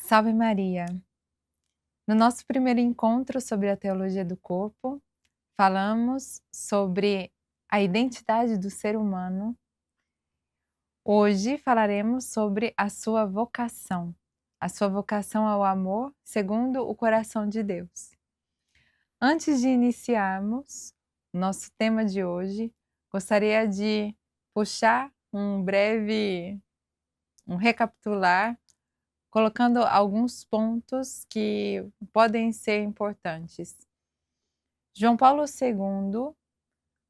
Salve Maria! No nosso primeiro encontro sobre a teologia do corpo, falamos sobre a identidade do ser humano. Hoje falaremos sobre a sua vocação ao amor segundo o coração de Deus. Antes de iniciarmos o nosso tema de hoje, gostaria de puxar um recapitular, colocando alguns pontos que podem ser importantes. João Paulo II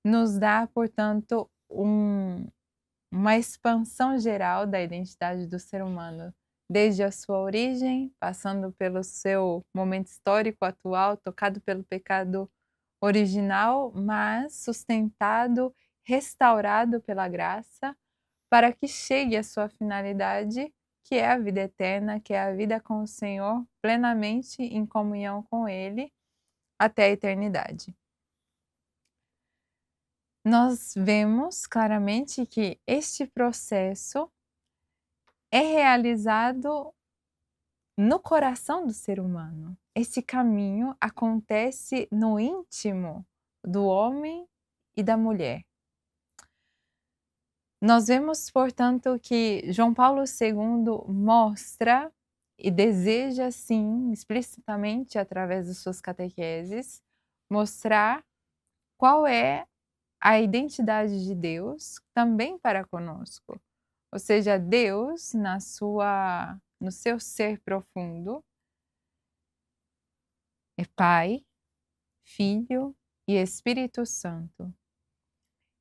nos dá, portanto, uma expansão geral da identidade do ser humano, desde a sua origem, passando pelo seu momento histórico atual, tocado pelo pecado original, mas sustentado, restaurado pela graça, para que chegue à sua finalidade, que é a vida eterna, que é a vida com o Senhor, plenamente em comunhão com Ele, até a eternidade. Nós vemos claramente que este processo é realizado no coração do ser humano. Esse caminho acontece no íntimo do homem e da mulher. Nós vemos, portanto, que João Paulo II mostra e deseja, sim, explicitamente, através de suas catequeses, mostrar qual é a identidade de Deus também para conosco. Ou seja, Deus, no seu ser profundo, é Pai, Filho e Espírito Santo.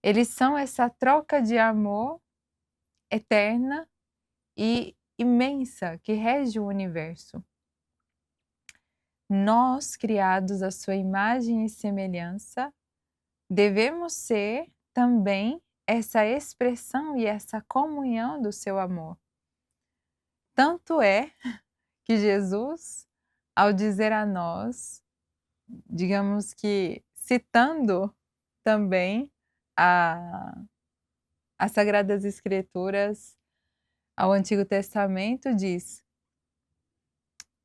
Eles são essa troca de amor eterna e imensa que rege o universo. Nós, criados à sua imagem e semelhança, devemos ser também essa expressão e essa comunhão do seu amor. Tanto é que Jesus, ao dizer a nós, digamos que citando também as Sagradas Escrituras ao Antigo Testamento, diz: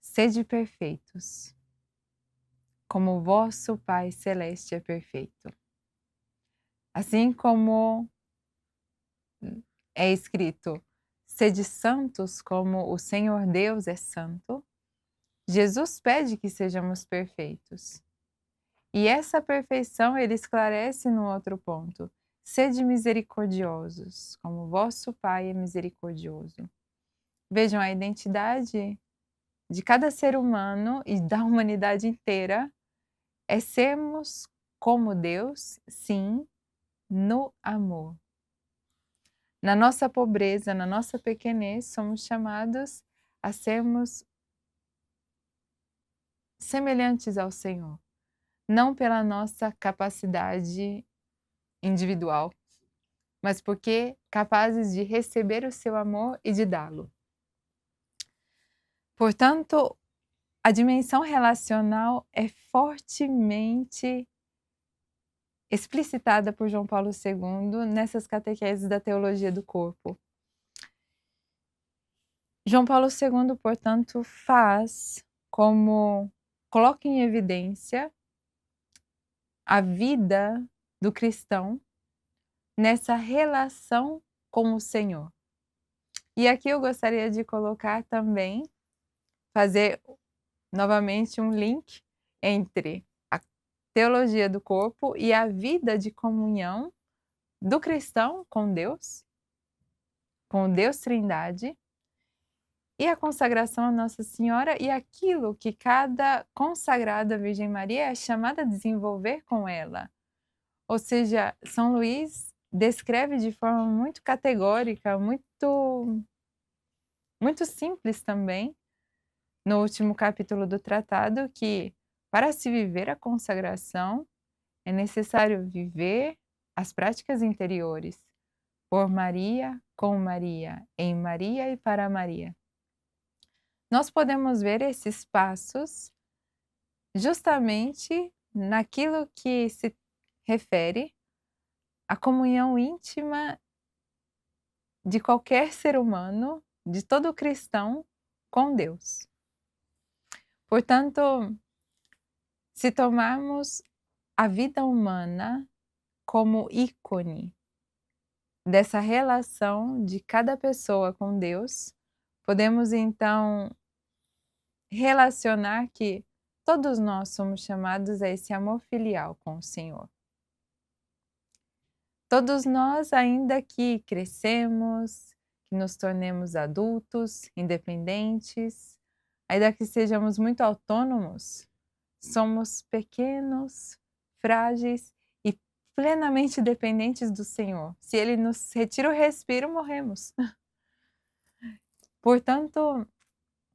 sede perfeitos, como o vosso Pai Celeste é perfeito. Assim como é escrito, sede santos como o Senhor Deus é santo, Jesus pede que sejamos perfeitos. E essa perfeição ele esclarece no outro ponto: sede misericordiosos, como o vosso Pai é misericordioso. Vejam, a identidade de cada ser humano e da humanidade inteira é sermos como Deus, sim, no amor. Na nossa pobreza, na nossa pequenez, somos chamados a sermos semelhantes ao Senhor, não pela nossa capacidade individual, mas porque capazes de receber o seu amor e de dá-lo. Portanto, a dimensão relacional é fortemente explicitada por João Paulo II nessas catequeses da teologia do corpo. João Paulo II, portanto, coloca em evidência a vida do cristão nessa relação com o Senhor. E aqui eu gostaria de colocar também, fazer novamente um link entre a teologia do corpo e a vida de comunhão do cristão com Deus Trindade, e a consagração a Nossa Senhora e aquilo que cada consagrada Virgem Maria é chamada a desenvolver com ela. Ou seja, São Luís descreve de forma muito categórica, muito simples também, no último capítulo do tratado, que para se viver a consagração é necessário viver as práticas interiores, por Maria, com Maria, em Maria e para Maria. Nós podemos ver esses passos justamente naquilo que se refere à comunhão íntima de qualquer ser humano, de todo cristão, com Deus. Portanto, se tomarmos a vida humana como ícone dessa relação de cada pessoa com Deus, podemos então relacionar que todos nós somos chamados a esse amor filial com o Senhor. Todos nós, ainda que crescemos, que nos tornemos adultos, independentes, ainda que sejamos muito autônomos, somos pequenos, frágeis e plenamente dependentes do Senhor. Se Ele nos retira o respiro, morremos. Portanto,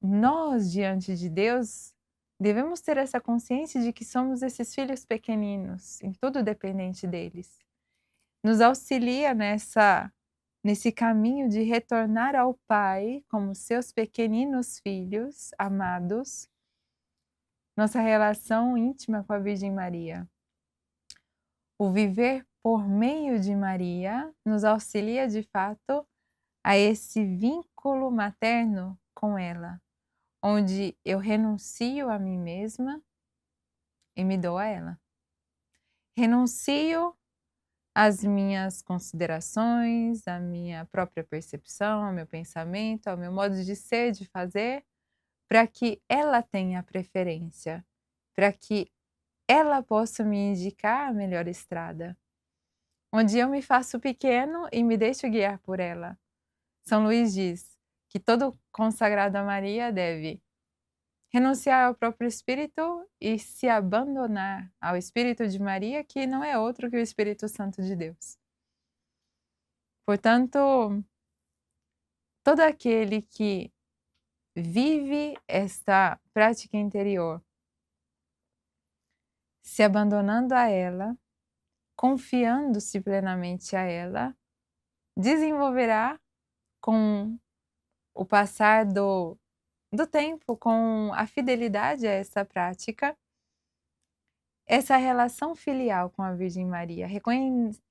nós, diante de Deus, devemos ter essa consciência de que somos esses filhos pequeninos, em tudo dependente deles. Nos auxilia nesse caminho de retornar ao Pai como seus pequeninos filhos amados, nossa relação íntima com a Virgem Maria. O viver por meio de Maria nos auxilia de fato a esse vínculo materno com ela, onde eu renuncio a mim mesma e me dou a ela. Renuncio às minhas considerações, à minha própria percepção, ao meu pensamento, ao meu modo de ser, de fazer, para que ela tenha preferência, para que ela possa me indicar a melhor estrada, onde eu me faço pequeno e me deixo guiar por ela. São Luís diz que todo consagrado a Maria deve renunciar ao próprio Espírito e se abandonar ao Espírito de Maria, que não é outro que o Espírito Santo de Deus. Portanto, todo aquele que vive esta prática interior, se abandonando a ela, confiando-se plenamente a ela, desenvolverá com o passar do tempo, com a fidelidade a essa prática, essa relação filial com a Virgem Maria,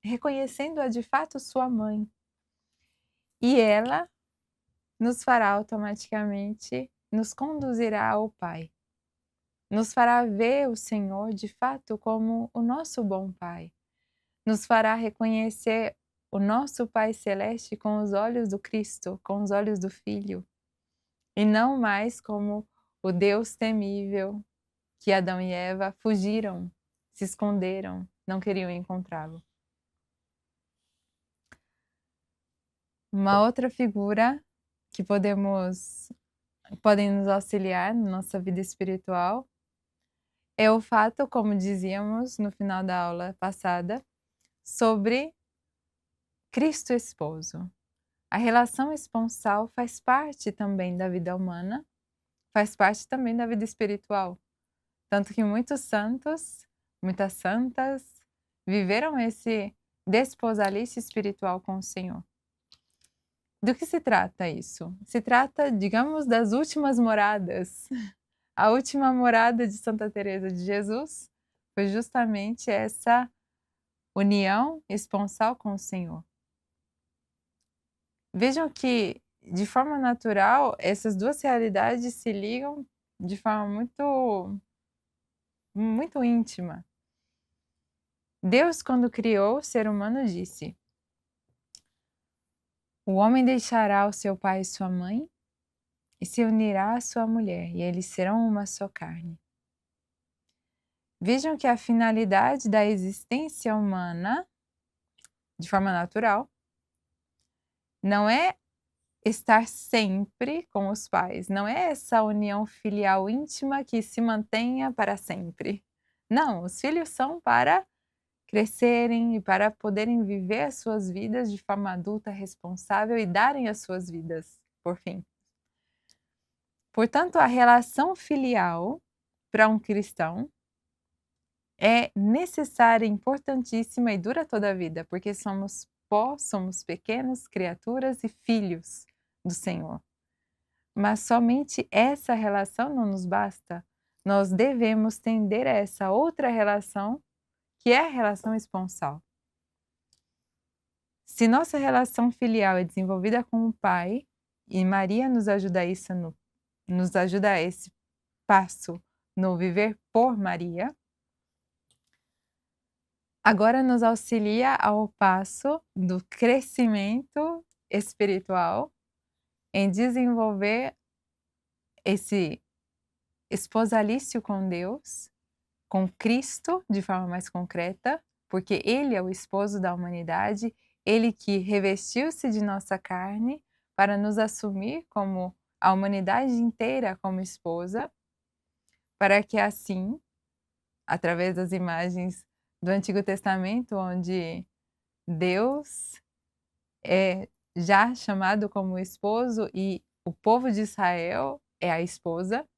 reconhecendo-a de fato sua mãe. E ela nos fará automaticamente, nos conduzirá ao Pai. Nos fará ver o Senhor de fato como o nosso bom Pai. Nos fará reconhecer o nosso Pai Celeste com os olhos do Cristo, com os olhos do Filho. E não mais como o Deus temível que Adão e Eva fugiram, se esconderam, não queriam encontrá-lo. Uma outra figura que podem nos auxiliar na nossa vida espiritual é o fato, como dizíamos no final da aula passada, sobre Cristo Esposo. A relação esponsal faz parte também da vida humana, faz parte também da vida espiritual. Tanto que muitos santos, muitas santas, viveram esse desposalice espiritual com o Senhor. Do que se trata isso? Se trata, digamos, das últimas moradas. A última morada de Santa Teresa de Jesus foi justamente essa união esponsal com o Senhor. Vejam que, de forma natural, essas duas realidades se ligam de forma muito íntima. Deus, quando criou o ser humano, disse: o homem deixará o seu pai e sua mãe e se unirá à sua mulher, e eles serão uma só carne. Vejam que a finalidade da existência humana, de forma natural, não é estar sempre com os pais, não é essa união filial íntima que se mantenha para sempre. Não, os filhos são para crescerem e para poderem viver as suas vidas de forma adulta, responsável e darem as suas vidas, por fim. Portanto, a relação filial para um cristão é necessária, importantíssima e dura toda a vida, porque somos pó, somos pequenas criaturas e filhos do Senhor. Mas somente essa relação não nos basta. Nós devemos tender a essa outra relação, que é a relação esponsal. Se nossa relação filial é desenvolvida com o Pai, e Maria nos ajuda a esse passo no viver por Maria, agora nos auxilia ao passo do crescimento espiritual em desenvolver esse esposalício com Deus, com Cristo de forma mais concreta, porque Ele é o esposo da humanidade, Ele que revestiu-se de nossa carne para nos assumir como a humanidade inteira como esposa, para que assim, através das imagens do Antigo Testamento, onde Deus é já chamado como esposo e o povo de Israel é a esposa,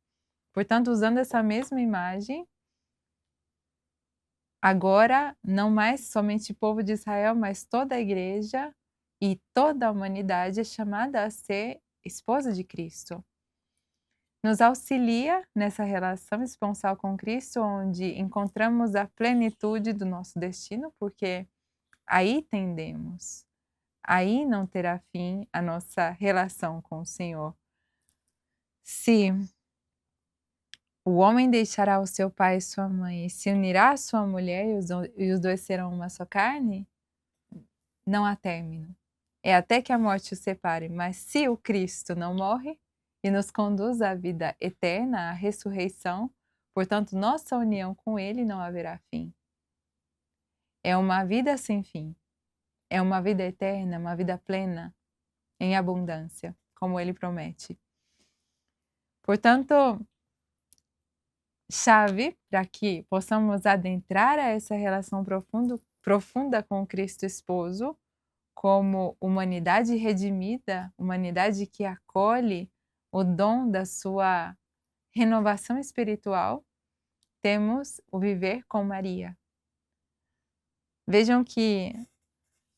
portanto, usando essa mesma imagem, agora não mais somente o povo de Israel, mas toda a igreja e toda a humanidade é chamada a ser esposa de Cristo. Nos auxilia nessa relação esponsal com Cristo, onde encontramos a plenitude do nosso destino, porque aí tendemos, aí não terá fim a nossa relação com o Senhor. Se o homem deixará o seu pai e sua mãe e se unirá à sua mulher e os dois serão uma só carne, não há término. É até que a morte os separe, mas se o Cristo não morre e nos conduz à vida eterna, à ressurreição, portanto, nossa união com Ele não haverá fim. É uma vida sem fim. É uma vida eterna, uma vida plena, em abundância, como Ele promete. Portanto, chave para que possamos adentrar a essa relação profunda com o Cristo esposo, como humanidade redimida, humanidade que acolhe o dom da sua renovação espiritual, temos o viver com Maria. Vejam que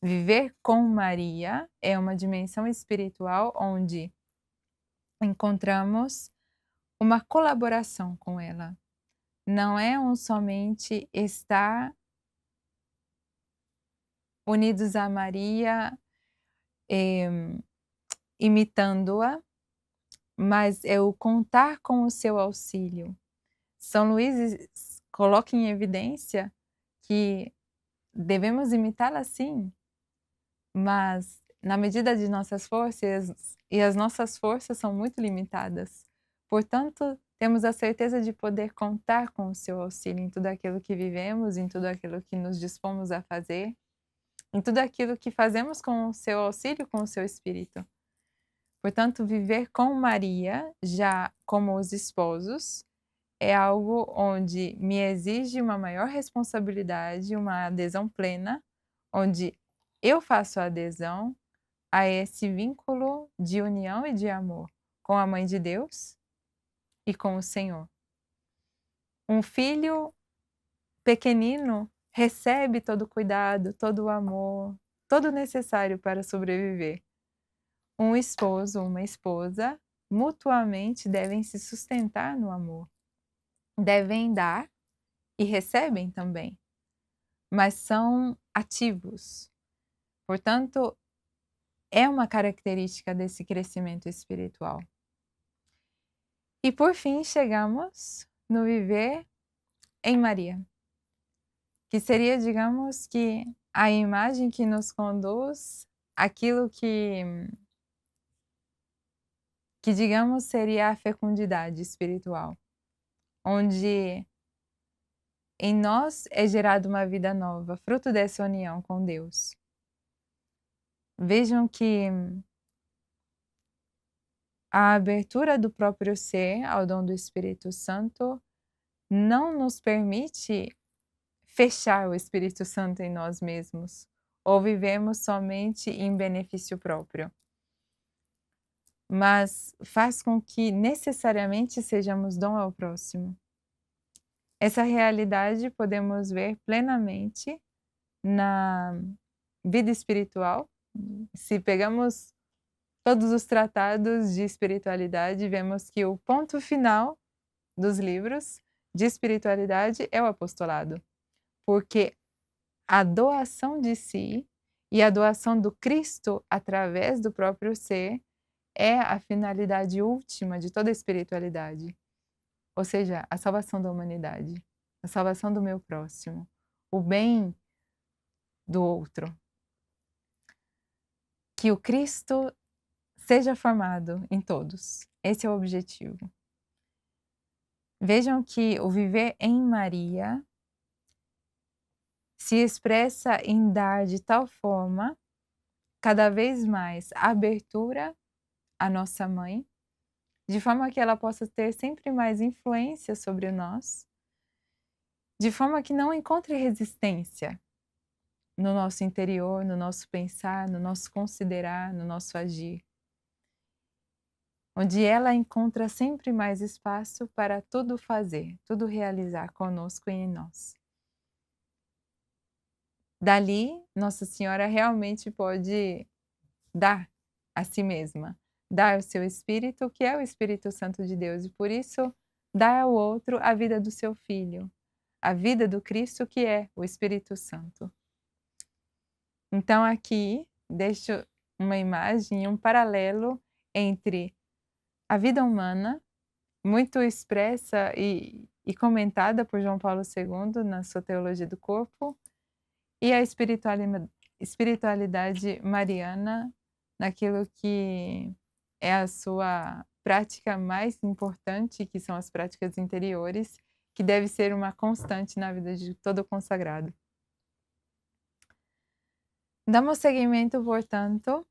viver com Maria é uma dimensão espiritual onde encontramos uma colaboração com ela. Não é somente estar unidos a Maria, imitando-a, mas é o contar com o seu auxílio. São Luís coloca em evidência que devemos imitá-la sim, mas na medida de nossas forças, e as nossas forças são muito limitadas. Portanto, temos a certeza de poder contar com o seu auxílio em tudo aquilo que vivemos, em tudo aquilo que nos dispomos a fazer, em tudo aquilo que fazemos com o seu auxílio, com o seu Espírito. Portanto, viver com Maria, já como os esposos, é algo onde me exige uma maior responsabilidade, uma adesão plena, onde eu faço a adesão a esse vínculo de união e de amor com a Mãe de Deus e com o Senhor. Um filho pequenino recebe todo o cuidado, todo o amor, todo o necessário para sobreviver. Um esposo, uma esposa, mutuamente devem se sustentar no amor. Devem dar e recebem também, mas são ativos. Portanto, é uma característica desse crescimento espiritual. E por fim, chegamos no viver em Maria, que seria, digamos, que a imagem que nos conduz àquilo que digamos seria a fecundidade espiritual, onde em nós é gerada uma vida nova, fruto dessa união com Deus. Vejam que a abertura do próprio ser ao dom do Espírito Santo não nos permite fechar o Espírito Santo em nós mesmos, ou vivemos somente em benefício próprio, mas faz com que necessariamente sejamos dom ao próximo. Essa realidade podemos ver plenamente na vida espiritual. Se pegamos todos os tratados de espiritualidade, vemos que o ponto final dos livros de espiritualidade é o apostolado, porque a doação de si e a doação do Cristo através do próprio ser é a finalidade última de toda a espiritualidade. ou seja, a salvação da humanidade, a salvação do meu próximo, o bem do outro. Que o Cristo seja formado em todos. Esse é o objetivo. Vejam que o viver em Maria se expressa em dar de tal forma, cada vez mais, abertura à nossa mãe, de forma que ela possa ter sempre mais influência sobre nós, de forma que não encontre resistência no nosso interior, no nosso pensar, no nosso considerar, no nosso agir. Onde ela encontra sempre mais espaço para tudo fazer, tudo realizar conosco e em nós. Dali, Nossa Senhora realmente pode dar a si mesma, dar o seu Espírito, que é o Espírito Santo de Deus, e por isso dar ao outro a vida do seu Filho, a vida do Cristo, que é o Espírito Santo. Então aqui deixo uma imagem, um paralelo entre a vida humana, muito expressa e comentada por João Paulo II na sua Teologia do Corpo, e a espiritualidade mariana naquilo que é a sua prática mais importante, que são as práticas interiores, que deve ser uma constante na vida de todo consagrado. Damos seguimento, portanto,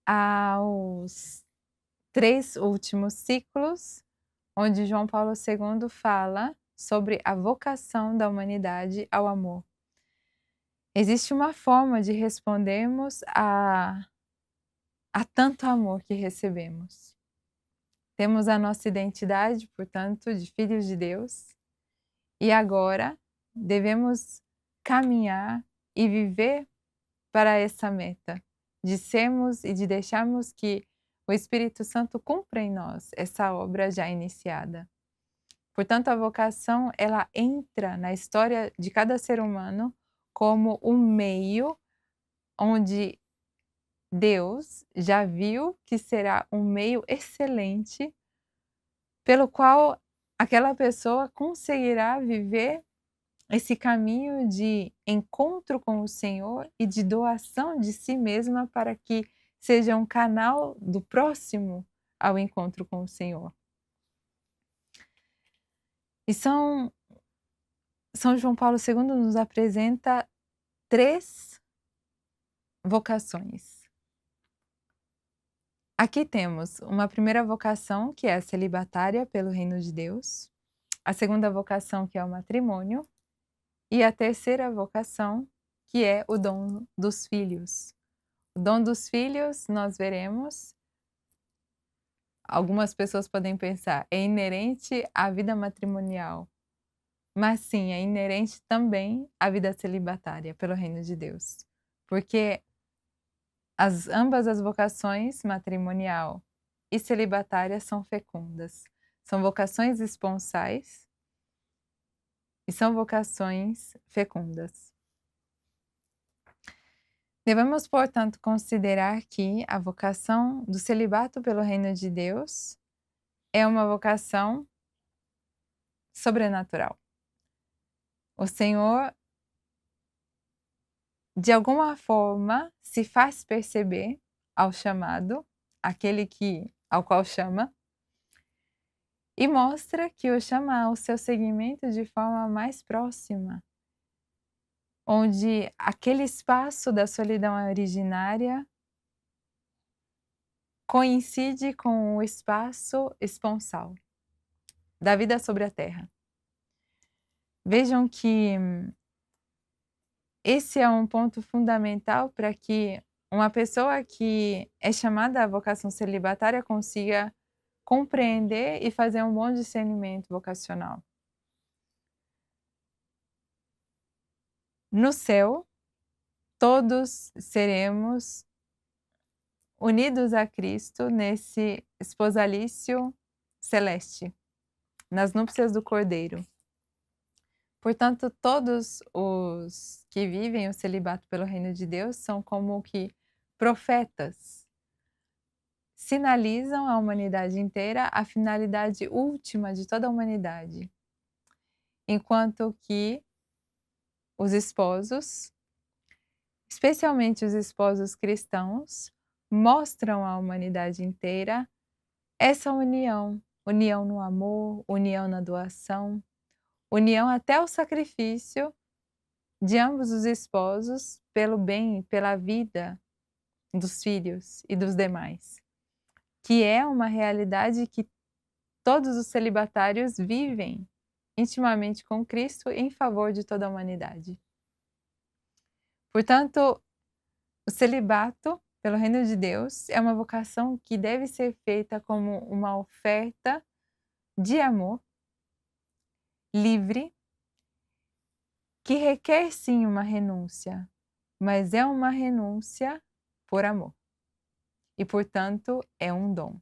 aos 3 últimos ciclos, onde João Paulo II fala sobre a vocação da humanidade ao amor. Existe uma forma de respondermos a tanto amor que recebemos. Temos a nossa identidade, portanto, de filhos de Deus, e agora devemos caminhar e viver para essa meta, de sermos e de deixarmos que o Espírito Santo cumpra em nós essa obra já iniciada. Portanto, a vocação, ela entra na história de cada ser humano como um meio onde Deus já viu que será um meio excelente pelo qual aquela pessoa conseguirá viver esse caminho de encontro com o Senhor e de doação de si mesma para que seja um canal do próximo ao encontro com o Senhor. E São João Paulo II nos apresenta 3 vocações. Aqui temos uma primeira vocação, que é a celibatária pelo reino de Deus, a segunda vocação, que é o matrimônio, e a terceira vocação, que é o dom dos filhos. O dom dos filhos, nós veremos, algumas pessoas podem pensar, é inerente à vida matrimonial, mas sim, é inerente também à vida celibatária pelo reino de Deus, porque ambas as vocações, matrimonial e celibatária, são fecundas. São vocações esponsais e são vocações fecundas. Devemos, portanto, considerar que a vocação do celibato pelo reino de Deus é uma vocação sobrenatural. O Senhor, de alguma forma, se faz perceber ao chamado, aquele ao qual chama, e mostra que o chama ao seu seguimento de forma mais próxima, onde aquele espaço da solidão originária coincide com o espaço esponsal da vida sobre a terra. Vejam que esse é um ponto fundamental para que uma pessoa que é chamada à vocação celibatária consiga compreender e fazer um bom discernimento vocacional. No céu, todos seremos unidos a Cristo nesse esposalício celeste, nas núpcias do Cordeiro. Portanto, todos os que vivem o celibato pelo reino de Deus são como que profetas, sinalizam à humanidade inteira a finalidade última de toda a humanidade, enquanto que os esposos, especialmente os esposos cristãos, mostram à humanidade inteira essa união, união no amor, união na doação, união até o sacrifício de ambos os esposos pelo bem, pela vida dos filhos e dos demais, que é uma realidade que todos os celibatários vivem intimamente com Cristo em favor de toda a humanidade. Portanto, o celibato, pelo reino de Deus, é uma vocação que deve ser feita como uma oferta de amor, livre, que requer sim uma renúncia, mas é uma renúncia por amor. E, portanto, é um dom.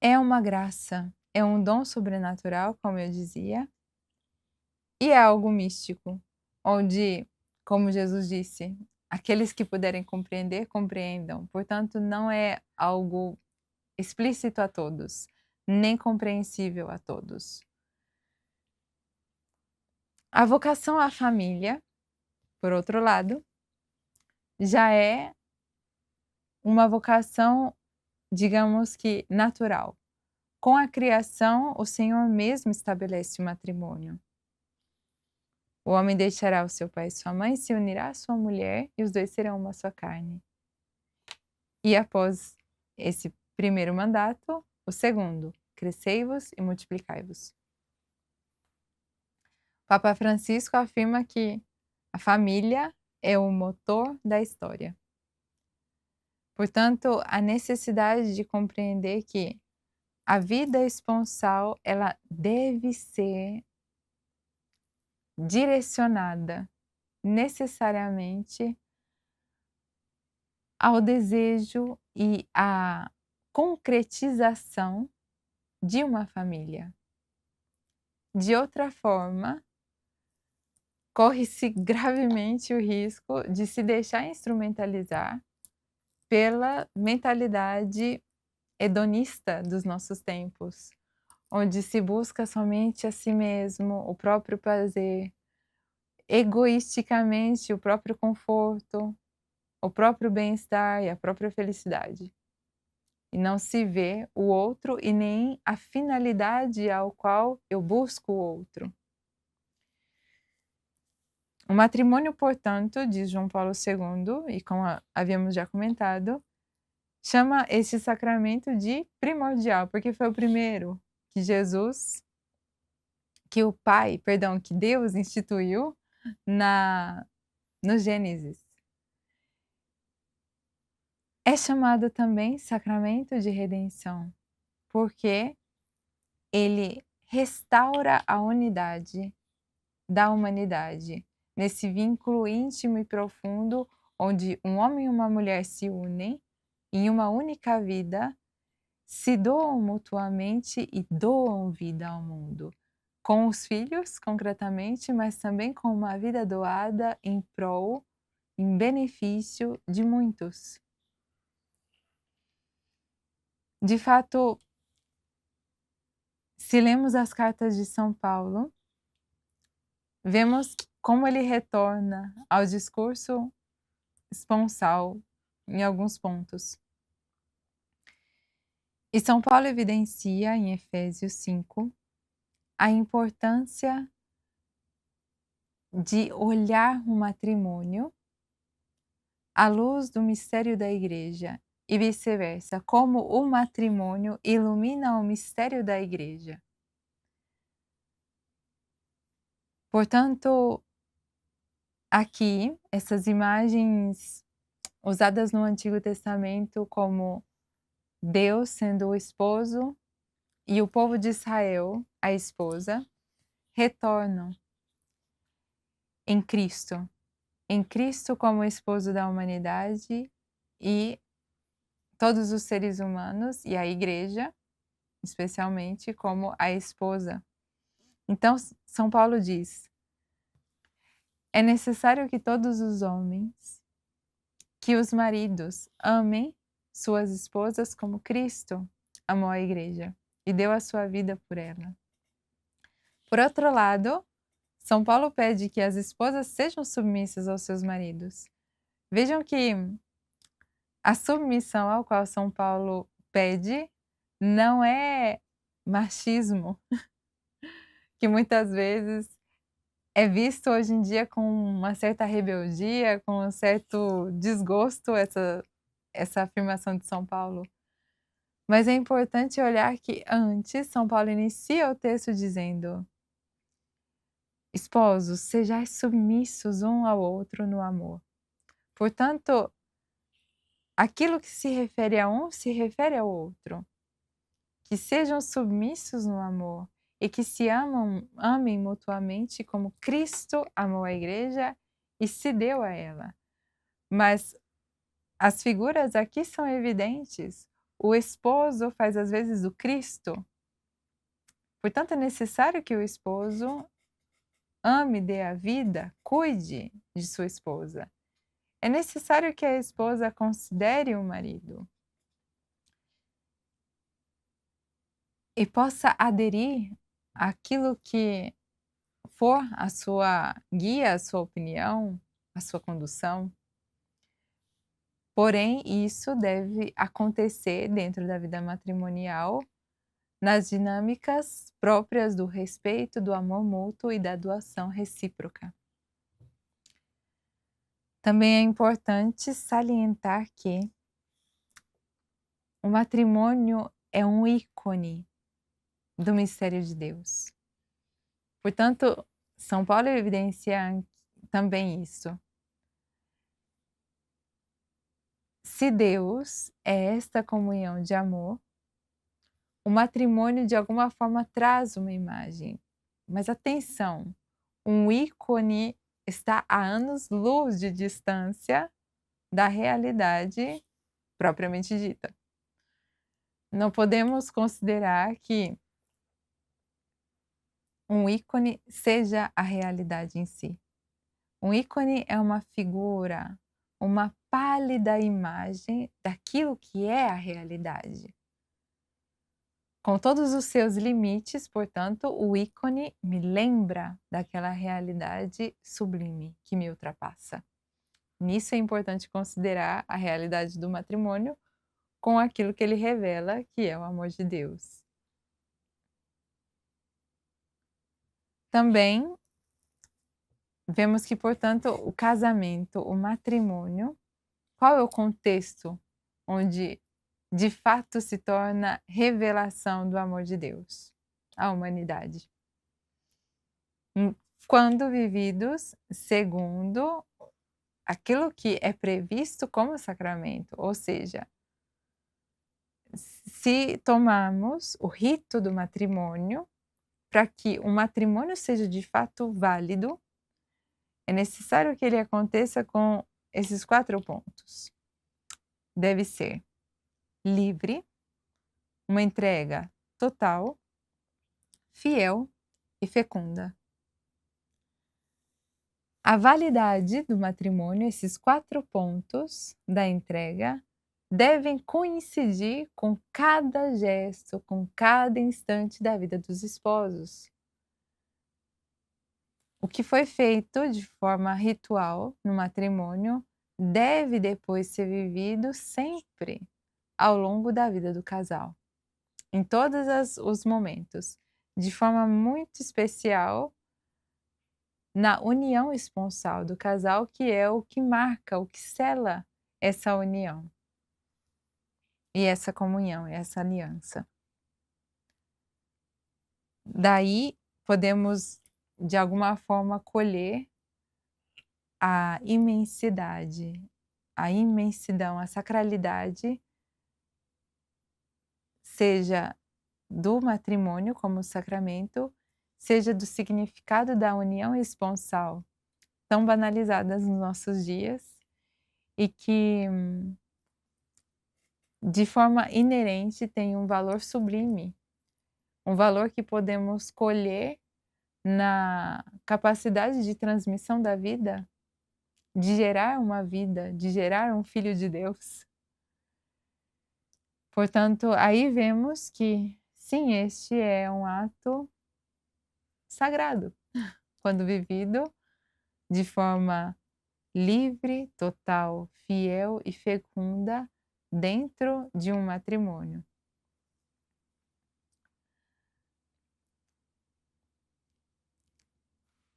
É uma graça, é um dom sobrenatural, como eu dizia, e é algo místico, onde, como Jesus disse, aqueles que puderem compreender, compreendam. Portanto, não é algo explícito a todos, nem compreensível a todos. A vocação à família, por outro lado, já é uma vocação, digamos que natural. Com a criação, o Senhor mesmo estabelece o matrimônio. O homem deixará o seu pai e sua mãe, se unirá à sua mulher, e os dois serão uma só carne. E após esse primeiro mandato, o segundo: crescei-vos e multiplicai-vos. Papa Francisco afirma que a família é o motor da história. Portanto, a necessidade de compreender que a vida esponsal, ela deve ser direcionada necessariamente ao desejo e à concretização de uma família. De outra forma, corre-se gravemente o risco de se deixar instrumentalizar pela mentalidade hedonista dos nossos tempos, onde se busca somente a si mesmo, o próprio prazer, egoisticamente o próprio conforto, o próprio bem-estar e a própria felicidade. E não se vê o outro e nem a finalidade ao qual eu busco o outro. O matrimônio, portanto, diz João Paulo II, e como havíamos já comentado, chama esse sacramento de primordial, porque foi o primeiro que que Deus instituiu no Gênesis. É chamado também sacramento de redenção, porque ele restaura a unidade da humanidade, nesse vínculo íntimo e profundo, onde um homem e uma mulher se unem em uma única vida, se doam mutuamente e doam vida ao mundo, com os filhos, concretamente, mas também com uma vida doada em prol, em benefício de muitos. De fato, se lemos as cartas de São Paulo, vemos como ele retorna ao discurso esponsal em alguns pontos. E São Paulo evidencia em Efésios 5 a importância de olhar o matrimônio à luz do mistério da Igreja e vice-versa, como o matrimônio ilumina o mistério da Igreja. Portanto, aqui, essas imagens usadas no Antigo Testamento como Deus sendo o esposo e o povo de Israel, a esposa, retornam em Cristo como esposo da humanidade e todos os seres humanos e a Igreja, especialmente, como a esposa. Então, São Paulo diz: É necessário que todos os homens, que os maridos amem suas esposas como Cristo amou a igreja e deu a sua vida por ela. Por outro lado, São Paulo pede que as esposas sejam submissas aos seus maridos. Vejam que a submissão ao qual São Paulo pede não é machismo, que muitas vezes é visto hoje em dia com uma certa rebeldia, com um certo desgosto essa afirmação de São Paulo. Mas é importante olhar que antes São Paulo inicia o texto dizendo: esposos, sejais submissos um ao outro no amor. Portanto, aquilo que se refere a um se refere ao outro. Que sejam submissos no amor e que se amem mutuamente como Cristo amou a igreja e se deu a ela. Mas as figuras aqui são evidentes. O esposo faz às vezes o Cristo. Portanto, é necessário que o esposo ame, dê a vida, cuide de sua esposa. É necessário que a esposa considere o marido e possa aderir àquilo que for a sua guia, a sua opinião, a sua condução. Porém, isso deve acontecer dentro da vida matrimonial, nas dinâmicas próprias do respeito, do amor mútuo e da doação recíproca. Também é importante salientar que o matrimônio é um ícone do mistério de Deus. Portanto, São Paulo evidencia também isso. Se Deus é esta comunhão de amor, o matrimônio de alguma forma traz uma imagem. Mas atenção, um ícone está a anos-luz de distância da realidade propriamente dita. Não podemos considerar que um ícone seja a realidade em si. Um ícone é uma figura, uma pálida imagem daquilo que é a realidade. Com todos os seus limites, portanto, o ícone me lembra daquela realidade sublime que me ultrapassa. Nisso é importante considerar a realidade do matrimônio com aquilo que ele revela, que é o amor de Deus. Também vemos que, portanto, o casamento, o matrimônio, qual é o contexto onde de fato se torna revelação do amor de Deus à humanidade? Quando vividos segundo aquilo que é previsto como sacramento, ou seja, se tomarmos o rito do matrimônio, para que o matrimônio seja de fato válido, é necessário que ele aconteça com esses 4 pontos. Deve ser livre, uma entrega total, fiel e fecunda. A validade do matrimônio, esses 4 pontos da entrega, devem coincidir com cada gesto, com cada instante da vida dos esposos. O que foi feito de forma ritual no matrimônio deve depois ser vivido sempre ao longo da vida do casal, em todos os momentos, de forma muito especial na união esponsal do casal, que é o que marca, o que sela essa união e essa comunhão, essa aliança. Daí podemos, de alguma forma, colher a imensidade, a imensidão, a sacralidade, seja do matrimônio como sacramento, seja do significado da união esponsal, tão banalizadas nos nossos dias e que, de forma inerente, tem um valor sublime, um valor que podemos colher na capacidade de transmissão da vida, de gerar uma vida, de gerar um filho de Deus. Portanto, aí vemos que, sim, este é um ato sagrado, quando vivido de forma livre, total, fiel e fecunda dentro de um matrimônio.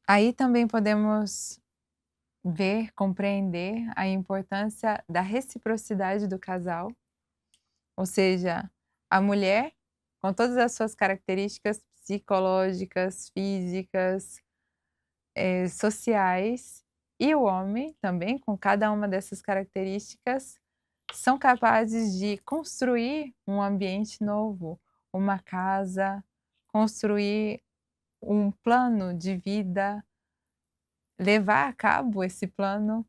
Aí também podemos ver, compreender a importância da reciprocidade do casal, ou seja, a mulher, com todas as suas características psicológicas, físicas, sociais, e o homem também, com cada uma dessas características, são capazes de construir um ambiente novo, uma casa, construir um plano de vida, levar a cabo esse plano,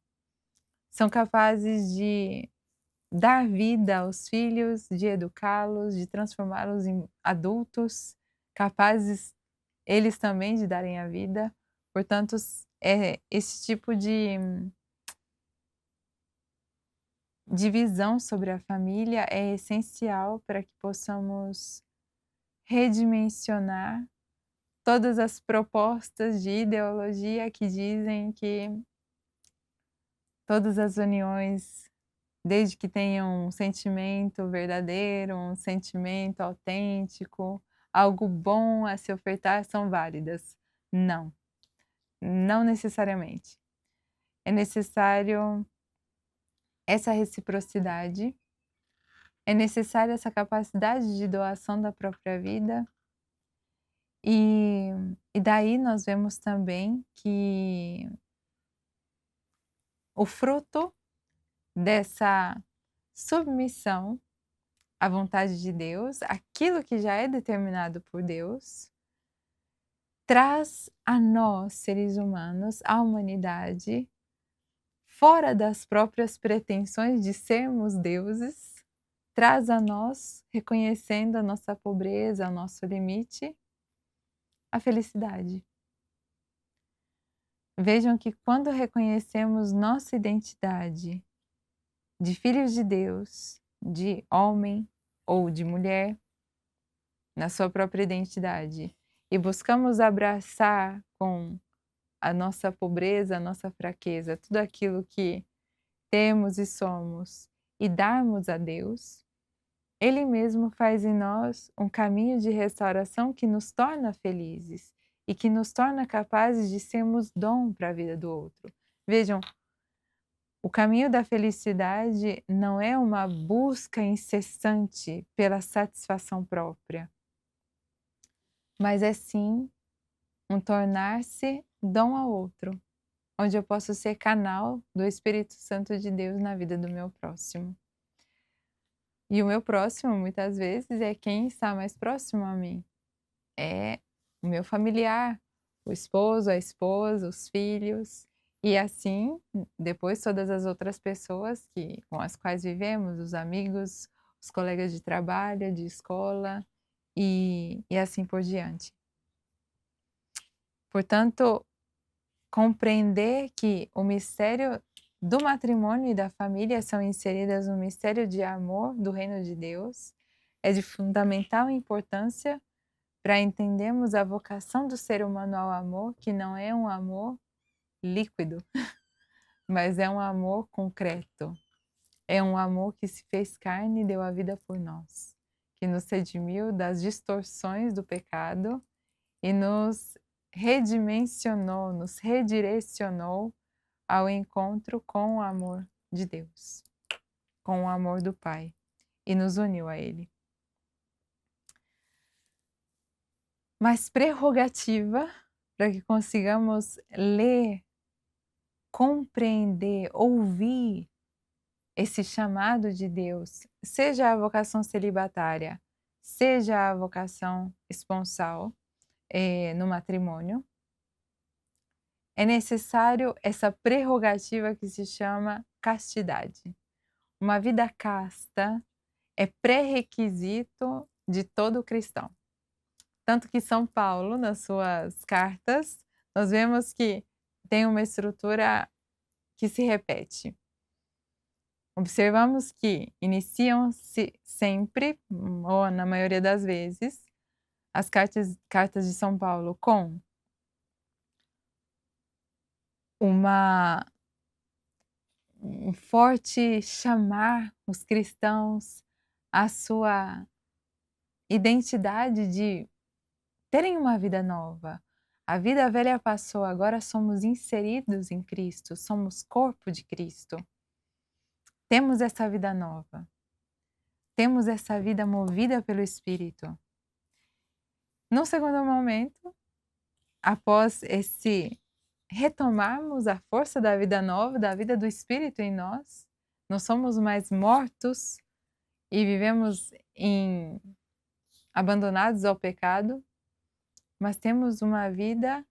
são capazes de dar vida aos filhos, de educá-los, de transformá-los em adultos, capazes eles também de darem a vida. Portanto, esse tipo de visão sobre a família é essencial para que possamos redimensionar todas as propostas de ideologia que dizem que todas as uniões, desde que tenham um sentimento verdadeiro, um sentimento autêntico, algo bom a se ofertar, são válidas. Não, não necessariamente. É necessário essa reciprocidade, é necessária essa capacidade de doação da própria vida, e daí nós vemos também que o fruto dessa submissão à vontade de Deus, aquilo que já é determinado por Deus, traz a nós, seres humanos, à humanidade, fora das próprias pretensões de sermos deuses, traz a nós, reconhecendo a nossa pobreza, o nosso limite, a felicidade. Vejam que quando reconhecemos nossa identidade de filhos de Deus, de homem ou de mulher, na sua própria identidade, e buscamos abraçar com a nossa pobreza, a nossa fraqueza, tudo aquilo que temos e somos, e darmos a Deus, Ele mesmo faz em nós um caminho de restauração que nos torna felizes e que nos torna capazes de sermos dom para a vida do outro. Vejam, o caminho da felicidade não é uma busca incessante pela satisfação própria, mas é sim um tornar-se dom ao outro, onde eu posso ser canal do Espírito Santo de Deus na vida do meu próximo. E o meu próximo, muitas vezes, é quem está mais próximo a mim. É o meu familiar, o esposo, a esposa, os filhos. E assim, depois todas as outras pessoas com as quais vivemos, os amigos, os colegas de trabalho, de escola e assim por diante. Portanto, compreender que o mistério do matrimônio e da família são inseridas no mistério de amor do reino de Deus é de fundamental importância para entendermos a vocação do ser humano ao amor, que não é um amor líquido, mas é um amor concreto. É um amor que se fez carne e deu a vida por nós, que nos redimiu das distorções do pecado e nos redimensionou, nos redirecionou ao encontro com o amor de Deus, com o amor do Pai, e nos uniu a Ele. Mas prerrogativa para que consigamos ler, compreender, ouvir esse chamado de Deus, seja a vocação celibatária, seja a vocação esponsal no matrimônio, é necessário essa prerrogativa que se chama castidade. Uma vida casta é pré-requisito de todo cristão. Tanto que São Paulo, nas suas cartas, nós vemos que tem uma estrutura que se repete. Observamos que iniciam-se sempre, ou na maioria das vezes, as cartas de São Paulo com um forte chamar os cristãos à sua identidade de terem uma vida nova. A vida velha passou, agora somos inseridos em Cristo, somos corpo de Cristo. Temos essa vida nova. Temos essa vida movida pelo Espírito. Num segundo momento, após retomarmos a força da vida nova, da vida do Espírito em nós, não somos mais mortos e vivemos abandonados ao pecado, mas temos uma vida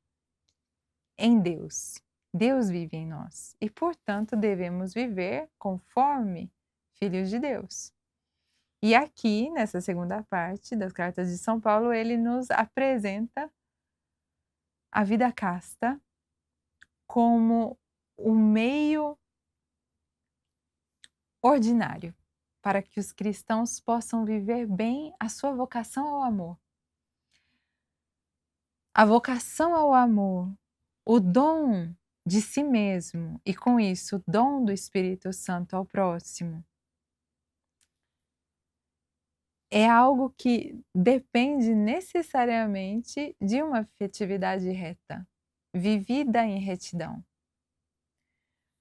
em Deus. Deus vive em nós e, portanto, devemos viver conforme filhos de Deus. E aqui, nessa segunda parte das cartas de São Paulo, ele nos apresenta a vida casta como o meio ordinário para que os cristãos possam viver bem a sua vocação ao amor. A vocação ao amor, o dom de si mesmo e, com isso, o dom do Espírito Santo ao próximo, é algo que depende necessariamente de uma afetividade reta, vivida em retidão.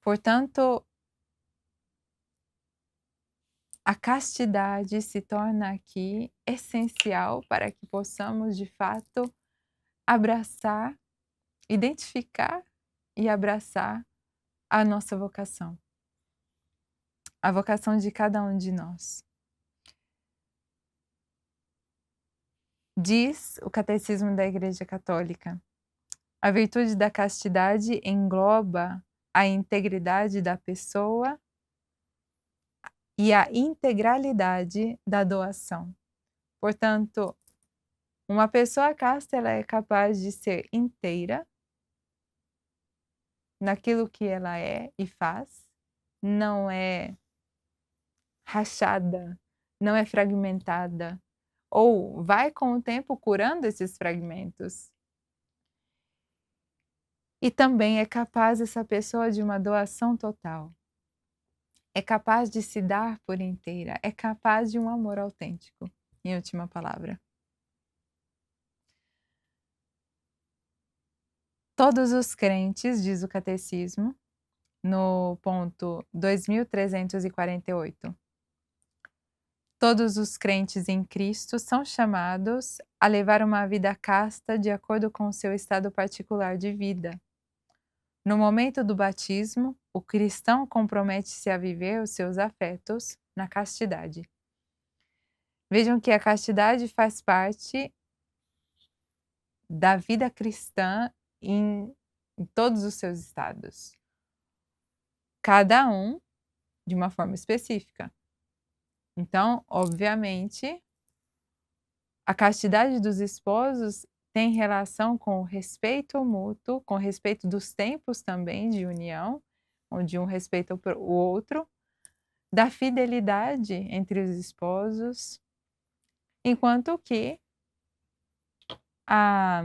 Portanto, a castidade se torna aqui essencial para que possamos, de fato, abraçar, identificar e abraçar a nossa vocação, a vocação de cada um de nós. Diz o Catecismo da Igreja Católica: a virtude da castidade engloba a integridade da pessoa e a integralidade da doação. Portanto, uma pessoa casta, ela é capaz de ser inteira naquilo que ela é e faz, não é rachada, não é fragmentada, ou vai com o tempo curando esses fragmentos. E também é capaz essa pessoa de uma doação total. É capaz de se dar por inteira, é capaz de um amor autêntico, em última palavra. Todos os crentes, diz o Catecismo, no ponto 2348, todos os crentes em Cristo são chamados a levar uma vida casta de acordo com o seu estado particular de vida. No momento do batismo, o cristão compromete-se a viver os seus afetos na castidade. Vejam que a castidade faz parte da vida cristã em todos os seus estados. Cada um de uma forma específica. Então, obviamente, a castidade dos esposos tem relação com o respeito mútuo, com o respeito dos tempos também de união, onde um respeita o outro, da fidelidade entre os esposos, enquanto que a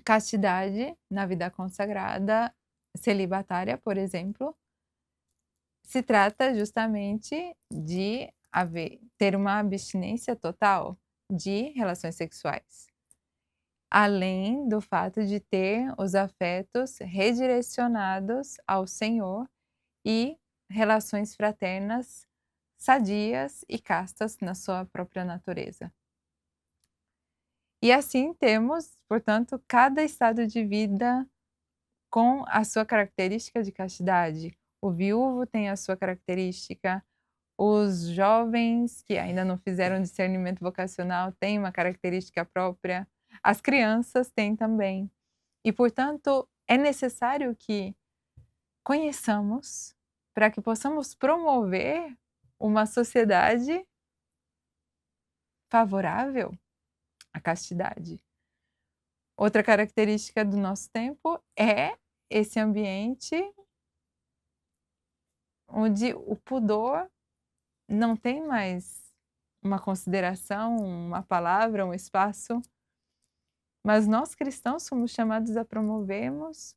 castidade na vida consagrada, celibatária, por exemplo, se trata justamente de ter uma abstinência total de relações sexuais, além do fato de ter os afetos redirecionados ao Senhor e relações fraternas sadias e castas na sua própria natureza. E assim temos, portanto, cada estado de vida com a sua característica de castidade. O viúvo tem a sua característica, os jovens que ainda não fizeram discernimento vocacional têm uma característica própria, as crianças têm também. E, portanto, é necessário que conheçamos para que possamos promover uma sociedade favorável a castidade. Outra característica do nosso tempo é esse ambiente onde o pudor não tem mais uma consideração, uma palavra, um espaço, mas nós cristãos somos chamados a promovermos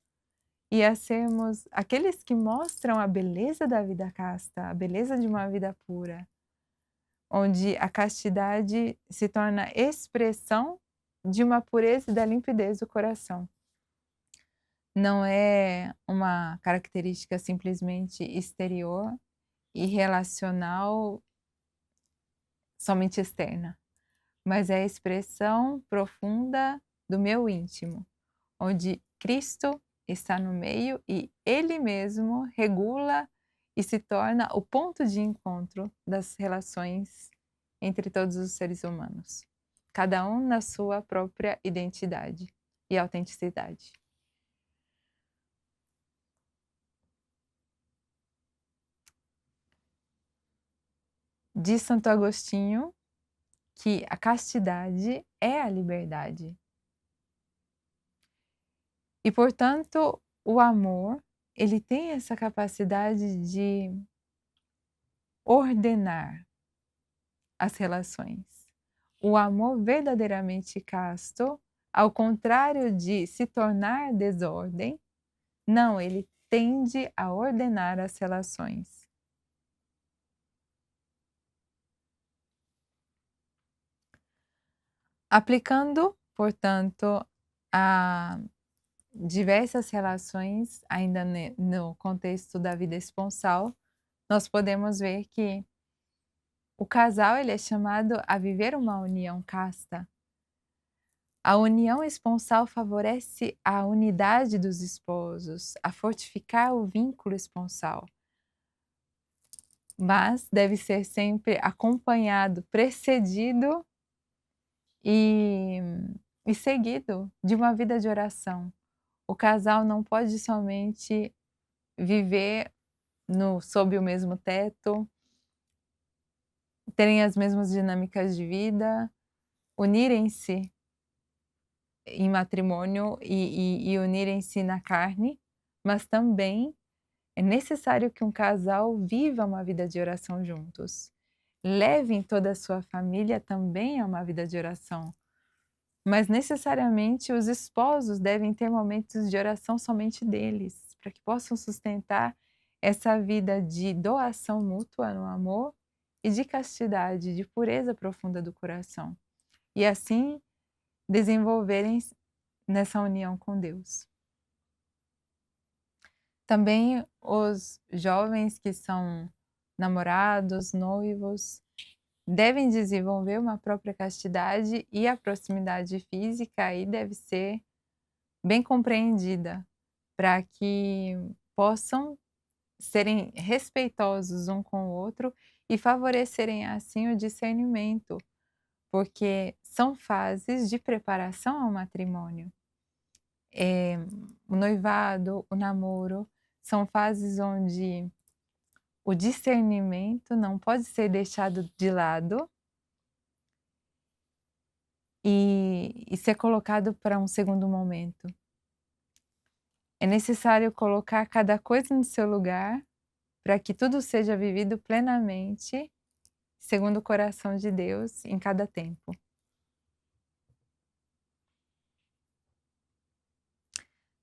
e a sermos aqueles que mostram a beleza da vida casta, a beleza de uma vida pura, onde a castidade se torna expressão de uma pureza e da limpidez do coração. Não é uma característica simplesmente exterior e relacional, somente externa, mas é a expressão profunda do meu íntimo, onde Cristo está no meio e Ele mesmo regula e se torna o ponto de encontro das relações entre todos os seres humanos, cada um na sua própria identidade e autenticidade. Diz Santo Agostinho que a castidade é a liberdade. E, portanto, o amor, ele tem essa capacidade de ordenar as relações. O amor verdadeiramente casto, ao contrário de se tornar desordem, não, ele tende a ordenar as relações. Aplicando, portanto, a diversas relações, ainda no contexto da vida esponsal, nós podemos ver que o casal ele é chamado a viver uma união casta. A união esponsal favorece a unidade dos esposos, a fortificar o vínculo esponsal, mas deve ser sempre acompanhado, precedido e seguido de uma vida de oração. O casal não pode somente viver sob o mesmo teto, terem as mesmas dinâmicas de vida, unirem-se em matrimônio e unirem-se na carne, mas também é necessário que um casal viva uma vida de oração juntos. Levem toda a sua família também a uma vida de oração. Mas necessariamente os esposos devem ter momentos de oração somente deles, para que possam sustentar essa vida de doação mútua no amor e de castidade, de pureza profunda do coração. E assim desenvolverem nessa união com Deus. Também os jovens que são namorados, noivos, devem desenvolver uma própria castidade e a proximidade física aí deve ser bem compreendida, para que possam serem respeitosos um com o outro e favorecerem assim o discernimento, porque são fases de preparação ao matrimônio. O noivado, o namoro, são fases onde o discernimento não pode ser deixado de lado e ser colocado para um segundo momento. É necessário colocar cada coisa no seu lugar para que tudo seja vivido plenamente, segundo o coração de Deus, em cada tempo.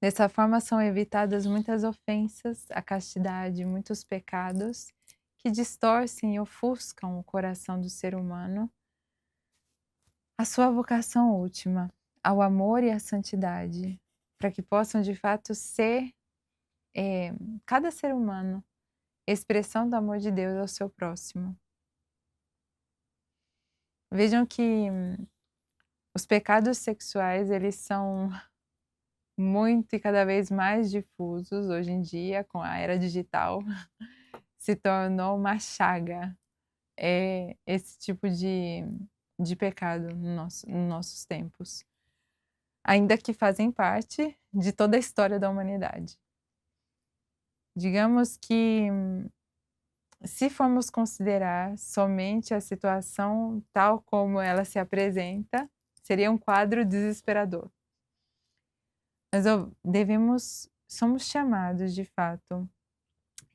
Dessa forma são evitadas muitas ofensas à castidade, muitos pecados que distorcem e ofuscam o coração do ser humano, a sua vocação última, ao amor e à santidade, para que possam de fato ser, cada ser humano, expressão do amor de Deus ao seu próximo. Vejam que os pecados sexuais, eles são muito e cada vez mais difusos hoje em dia, com a era digital, se tornou uma chaga, esse tipo de pecado nos nossos tempos, ainda que fazem parte de toda a história da humanidade. Digamos que, se formos considerar somente a situação tal como ela se apresenta, Seria um quadro desesperador. Mas somos chamados de fato,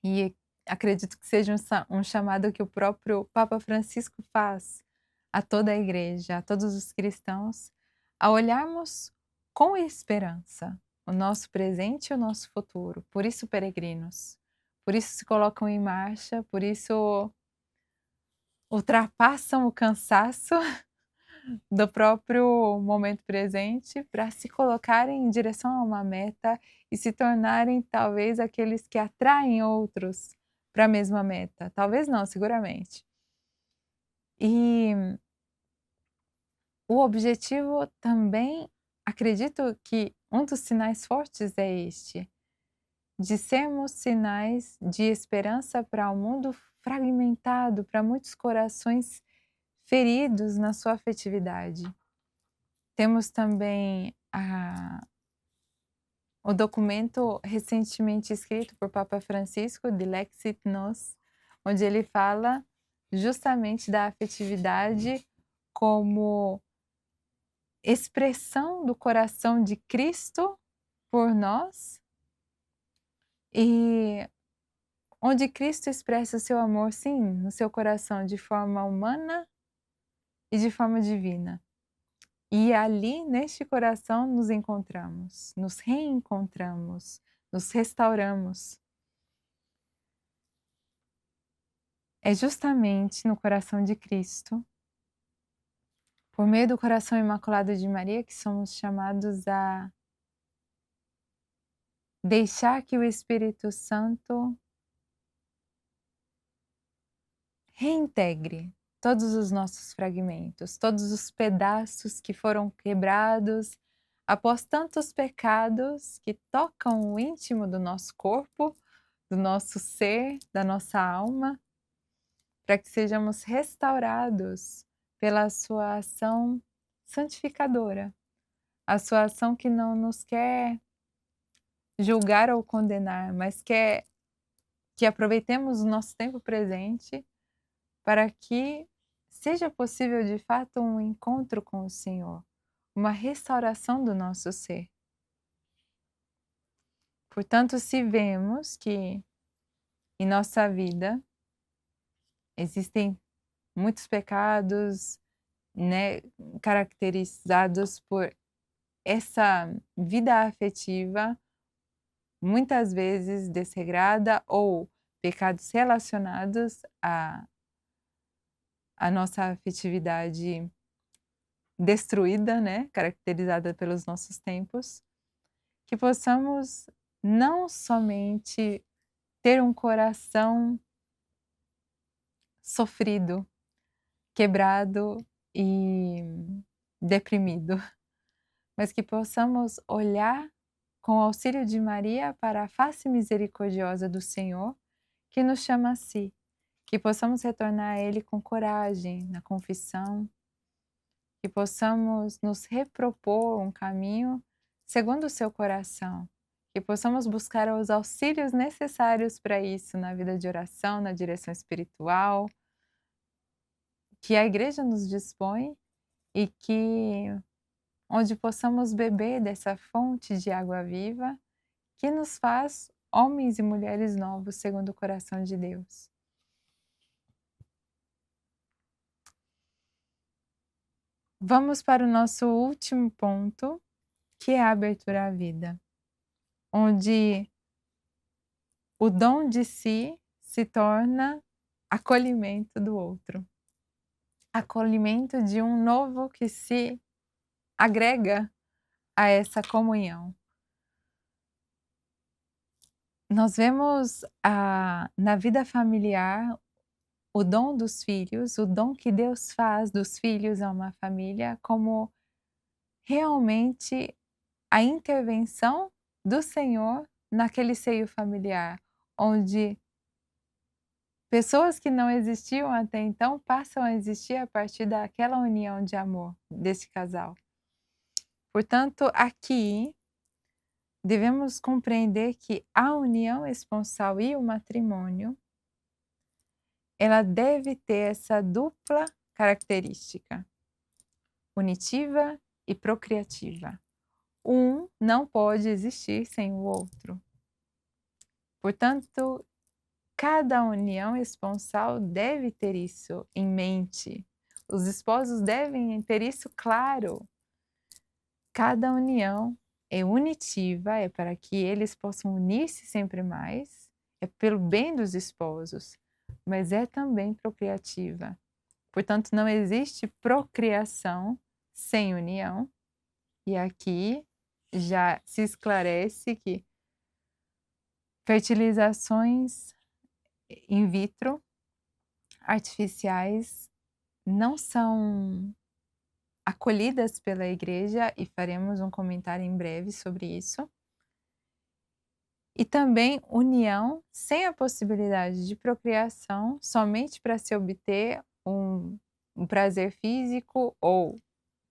e acredito que seja um chamado que o próprio Papa Francisco faz a toda a igreja, a todos os cristãos, a olharmos com esperança o nosso presente e o nosso futuro. Por isso peregrinos, por isso se colocam em marcha, por isso ultrapassam o cansaço do próprio momento presente para se colocarem em direção a uma meta e se tornarem talvez aqueles que atraem outros para a mesma meta. Talvez não, seguramente. E o objetivo também, acredito que um dos sinais fortes é este, de sermos sinais de esperança para um mundo fragmentado, para muitos corações feridos na sua afetividade. Temos também o documento recentemente escrito por Papa Francisco, de Lexit Nos, onde ele fala justamente da afetividade como expressão do coração de Cristo por nós, e onde Cristo expressa o seu amor, sim, no seu coração de forma humana e de forma divina. E ali, neste coração, nos encontramos, nos reencontramos, nos restauramos. É justamente no coração de Cristo, por meio do coração imaculado de Maria, que somos chamados a deixar que o Espírito Santo reintegre todos os nossos fragmentos, todos os pedaços que foram quebrados após tantos pecados que tocam o íntimo do nosso corpo, do nosso ser, da nossa alma, para que sejamos restaurados pela sua ação santificadora, a sua ação que não nos quer julgar ou condenar, mas quer que aproveitemos o nosso tempo presente para que seja possível de fato um encontro com o Senhor, uma restauração do nosso ser. Portanto, se vemos que em nossa vida existem muitos pecados, né, caracterizados por essa vida afetiva, muitas vezes desregrada, ou pecados relacionados à nossa afetividade destruída, né, caracterizada pelos nossos tempos, que possamos não somente ter um coração sofrido, quebrado e deprimido, mas que possamos olhar com o auxílio de Maria para a face misericordiosa do Senhor, que nos chama a si, que possamos retornar a Ele com coragem na confissão, que possamos nos repropor um caminho segundo o seu coração, que possamos buscar os auxílios necessários para isso na vida de oração, na direção espiritual, que a Igreja nos dispõe e que onde possamos beber dessa fonte de água viva que nos faz homens e mulheres novos segundo o coração de Deus. Vamos para o nosso último ponto, que é a abertura à vida, onde o dom de si se torna acolhimento do outro. Acolhimento de um novo que se agrega a essa comunhão. Nós vemos na vida familiar o dom dos filhos, o dom que Deus faz dos filhos a uma família, como realmente a intervenção do Senhor naquele seio familiar, onde pessoas que não existiam até então passam a existir a partir daquela união de amor desse casal. Portanto, aqui devemos compreender que a união esponsal e o matrimônio, ela deve ter essa dupla característica. unitiva e procriativa. Um não pode existir sem o outro. Portanto, cada união esponsal deve ter isso em mente. Os esposos devem ter isso claro. Cada união é unitiva, é para que eles possam unir-se sempre mais, é pelo bem dos esposos, mas é também procriativa. Portanto, não existe procriação sem união, e aqui já se esclarece que fertilizações in vitro artificiais não são acolhidas pela igreja, e faremos um comentário em breve sobre isso. E também união sem a possibilidade de procriação, somente para se obter um prazer físico ou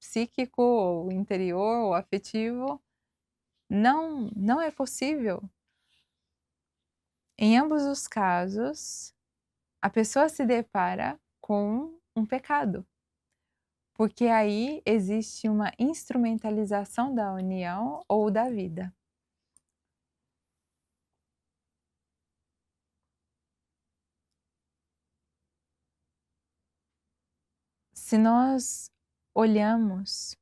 psíquico, ou interior, ou afetivo, não é possível. Em ambos os casos, a pessoa se depara com um pecado, porque aí existe uma instrumentalização da união ou da vida. Se nós olhamos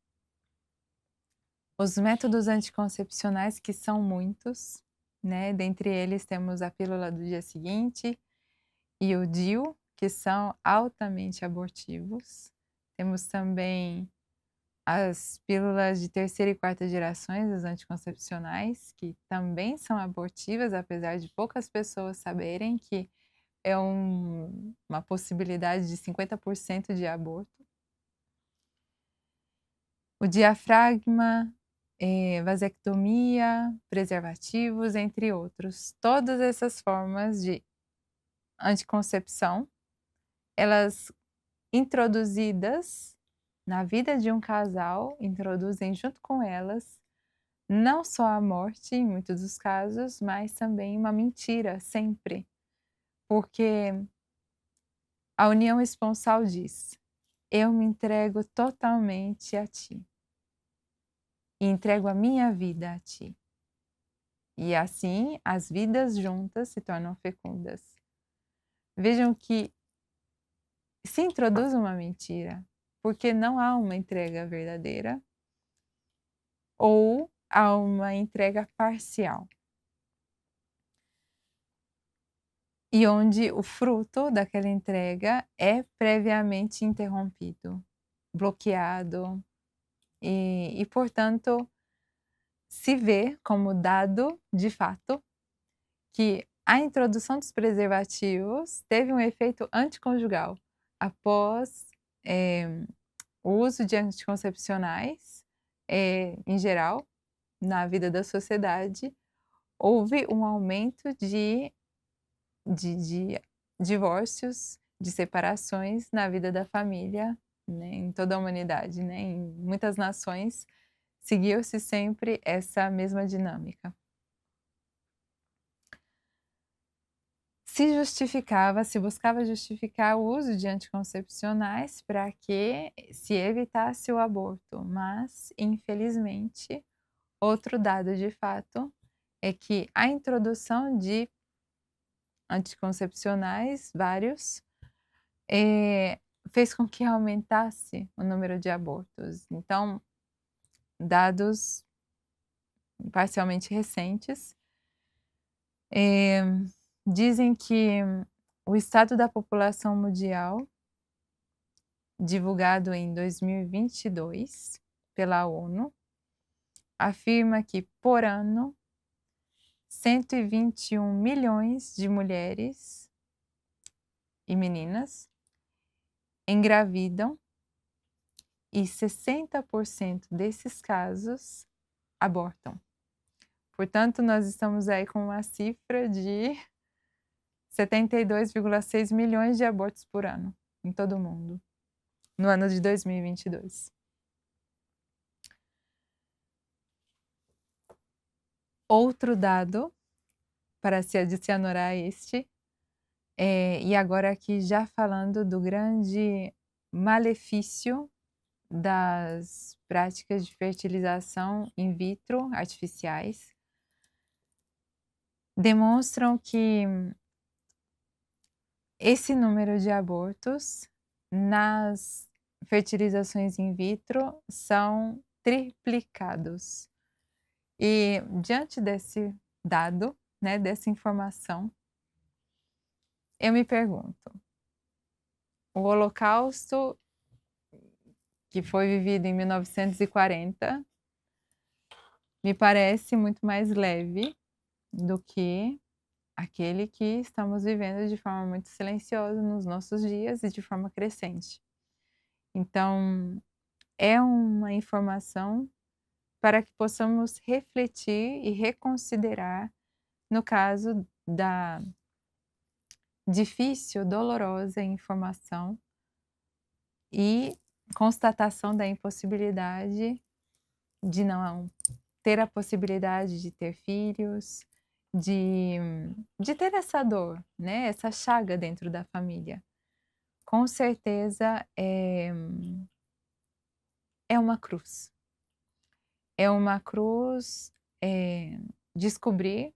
os métodos anticoncepcionais, que são muitos, né? Dentre eles temos a pílula do dia seguinte e o DIU, que são altamente abortivos. Temos também as pílulas de terceira e quarta gerações dos anticoncepcionais, que também são abortivas, apesar de poucas pessoas saberem que é uma possibilidade de 50% de aborto. O diafragma, vasectomia, preservativos, entre outros. Todas essas formas de anticoncepção, elas introduzidas na vida de um casal, introduzem junto com elas não só a morte, em muitos dos casos, mas também uma mentira, sempre. Porque a união esponsal diz: eu me entrego totalmente a ti. E entrego a minha vida a ti. E assim, as vidas juntas se tornam fecundas. Vejam que se introduz uma mentira, porque não há uma entrega verdadeira ou há uma entrega parcial. E onde o fruto daquela entrega é previamente interrompido, bloqueado, portanto, se vê como dado de fato que a introdução dos preservativos teve um efeito anticonjugal. Após o uso de anticoncepcionais, em geral, na vida da sociedade, houve um aumento de divórcios, de separações na vida da família, né, em toda a humanidade, né, em muitas nações, seguiu-se sempre essa mesma dinâmica. Se buscava justificar o uso de anticoncepcionais para que se evitasse o aborto, mas, infelizmente, outro dado de fato é que a introdução de anticoncepcionais, vários, fez com que aumentasse o número de abortos. Então, dados parcialmente recentes, dizem que o estado da população mundial, divulgado em 2022 pela ONU, afirma que, por ano, 121 milhões de mulheres e meninas engravidam e 60% desses casos abortam. Portanto, nós estamos aí com uma cifra de 72,6 milhões de abortos por ano em todo o mundo, no ano de 2022. Outro dado, para se adicionar a este, e agora aqui já falando do grande malefício das práticas de fertilização in vitro artificiais demonstram que esse número de abortos nas fertilizações in vitro são triplicados. E diante desse dado, né, dessa informação, eu me pergunto, o Holocausto, que foi vivido em 1940, me parece muito mais leve do que aquele que estamos vivendo de forma muito silenciosa nos nossos dias e de forma crescente. Então, é uma informação para que possamos refletir e reconsiderar no caso da difícil, dolorosa informação e constatação da impossibilidade de não ter a possibilidade de ter filhos, de, de ter essa dor, né? Essa chaga dentro da família. Com certeza é uma cruz. É uma cruz descobrir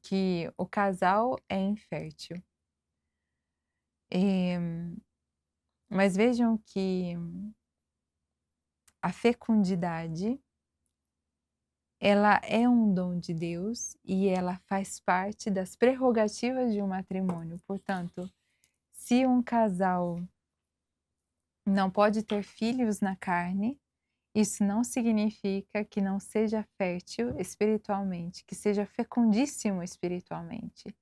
que o casal é infértil. Mas vejam que a fecundidade, ela é um dom de Deus e ela faz parte das prerrogativas de um matrimônio. Portanto, se um casal não pode ter filhos na carne, isso não significa que não seja fértil espiritualmente, que seja fecundíssimo espiritualmente.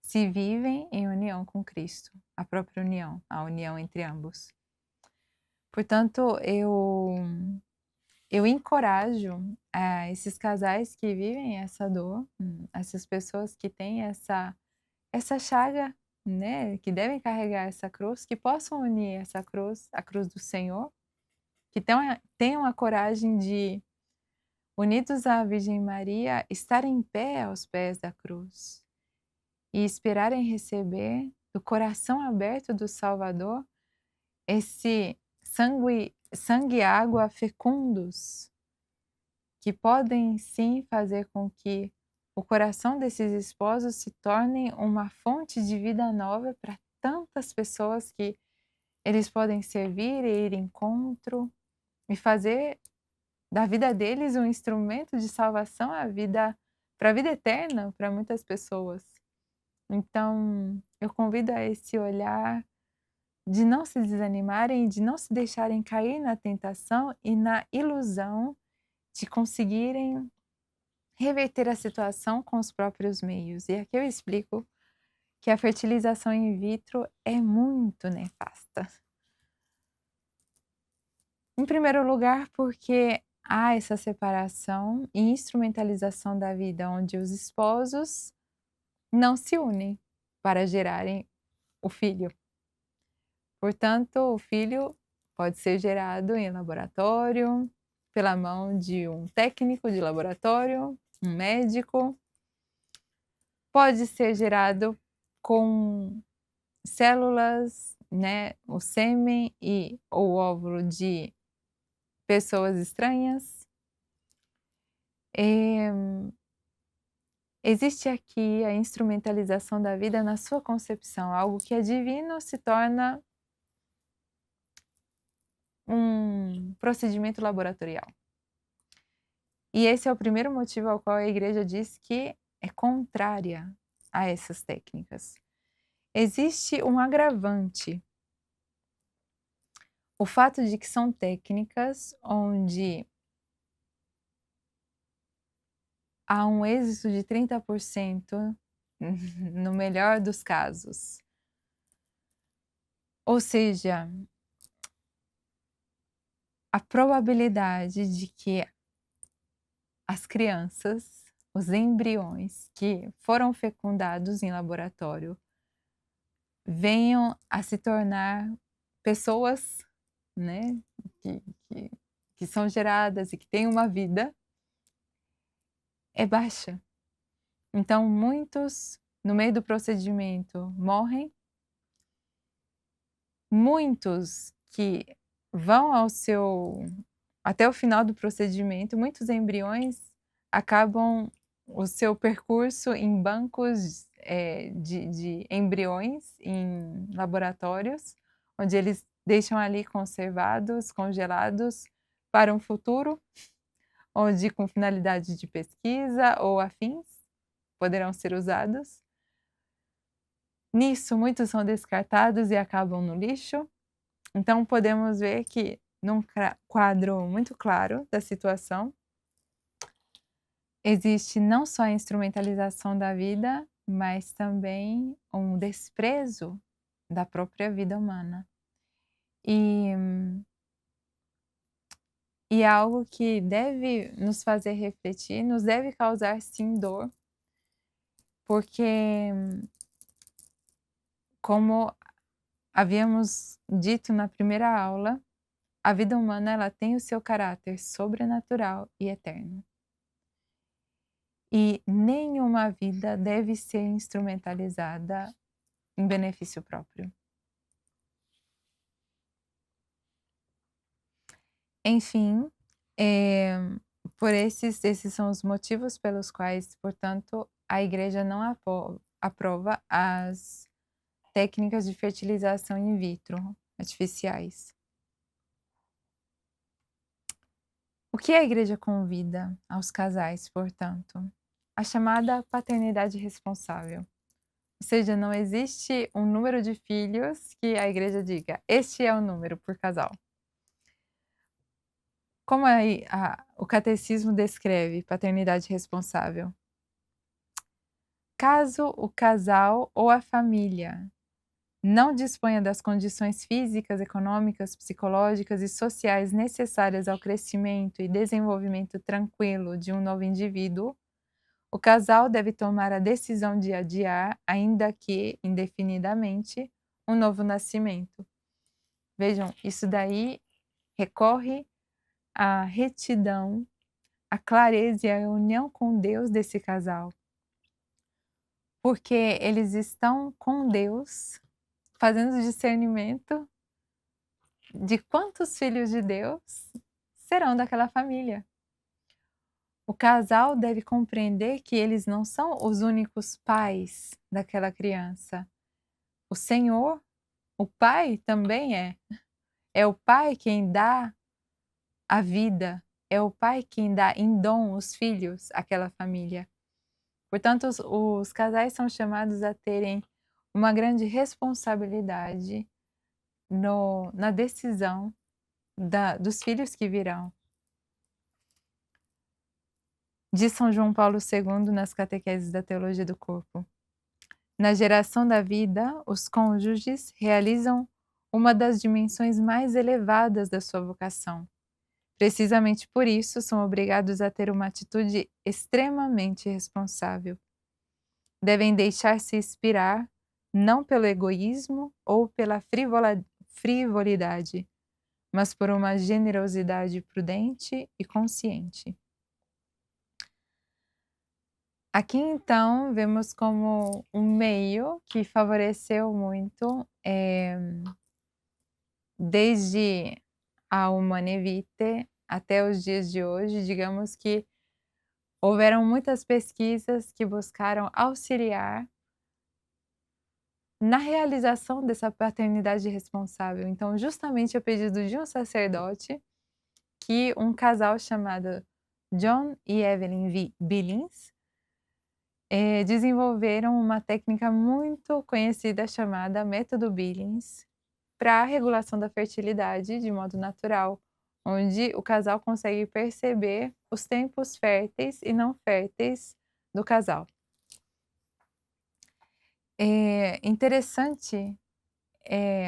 Se vivem em união com Cristo, a própria união, a união entre ambos. Portanto, eu encorajo esses casais que vivem essa dor, essas pessoas que têm essa chaga, né, que devem carregar essa cruz, que possam unir essa cruz, a cruz do Senhor, que tenham a coragem de, unidos à Virgem Maria, estar em pé aos pés da cruz e esperarem receber do coração aberto do Salvador esse sangue e água fecundos, que podem sim fazer com que o coração desses esposos se torne uma fonte de vida nova para tantas pessoas que eles podem servir e ir em encontro e fazer da vida deles um instrumento de salvação para a vida eterna para muitas pessoas. Então, eu convido a esse olhar de não se desanimarem, de não se deixarem cair na tentação e na ilusão de conseguirem reverter a situação com os próprios meios. E aqui eu explico que a fertilização in vitro é muito nefasta. Em primeiro lugar, porque há essa separação e instrumentalização da vida, onde os esposos não se unem para gerarem o filho. Portanto, o filho pode ser gerado em laboratório, pela mão de um técnico de laboratório, um médico. Pode ser gerado com células, né, o sêmen e ou óvulo de pessoas estranhas. Existe aqui a instrumentalização da vida na sua concepção. Algo que é divino se torna um procedimento laboratorial. E esse é o primeiro motivo ao qual a igreja diz que é contrária a essas técnicas. Existe um agravante. O fato de que são técnicas onde há um êxito de 30% no melhor dos casos. Ou seja, a probabilidade de que as crianças, os embriões que foram fecundados em laboratório, venham a se tornar pessoas, né, que são geradas e que têm uma vida, é baixa. Então, muitos, no meio do procedimento, morrem. Muitos que vão até o final do procedimento, muitos embriões acabam o seu percurso em bancos, de embriões em laboratórios, onde eles deixam ali conservados, congelados, para um futuro, onde com finalidade de pesquisa ou afins, poderão ser usados. Nisso, muitos são descartados e acabam no lixo. Então podemos ver que num quadro muito claro da situação, existe não só a instrumentalização da vida, mas também um desprezo da própria vida humana. E é algo que deve nos fazer refletir, nos deve causar sim dor, porque como havíamos dito na primeira aula, a vida humana ela tem o seu caráter sobrenatural e eterno. E nenhuma vida deve ser instrumentalizada em benefício próprio. Enfim, esses são os motivos pelos quais, portanto, a Igreja não aprova as técnicas de fertilização in vitro artificiais. O que a Igreja convida aos casais, portanto? A chamada paternidade responsável. Ou seja, não existe um número de filhos que a Igreja diga, este é o número por casal. Como o catecismo descreve paternidade responsável? Caso o casal ou a família não disponha das condições físicas, econômicas, psicológicas e sociais necessárias ao crescimento e desenvolvimento tranquilo de um novo indivíduo, o casal deve tomar a decisão de adiar, ainda que indefinidamente, um novo nascimento. Vejam, isso daí recorre à retidão, à clareza e à união com Deus desse casal. Porque eles estão com Deus, fazendo discernimento de quantos filhos de Deus serão daquela família. O casal deve compreender que eles não são os únicos pais daquela criança. O Senhor, o Pai também é. É o Pai quem dá a vida, é o Pai quem dá em dom os filhos àquela família. Portanto, os casais são chamados a terem uma grande responsabilidade na decisão dos filhos que virão. Diz São João Paulo II nas catequeses da Teologia do Corpo. Na geração da vida, os cônjuges realizam uma das dimensões mais elevadas da sua vocação. Precisamente por isso, são obrigados a ter uma atitude extremamente responsável. Devem deixar-se inspirar não pelo egoísmo ou pela frivolidade, mas por uma generosidade prudente e consciente. Aqui, então, vemos como um meio que favoreceu muito, desde a Humanae Vitae até os dias de hoje, digamos que houveram muitas pesquisas que buscaram auxiliar na realização dessa paternidade responsável. Então, justamente a pedido de um sacerdote, que um casal chamado John e Evelyn Billings desenvolveram uma técnica muito conhecida chamada método Billings para a regulação da fertilidade de modo natural, onde o casal consegue perceber os tempos férteis e não férteis do casal. É interessante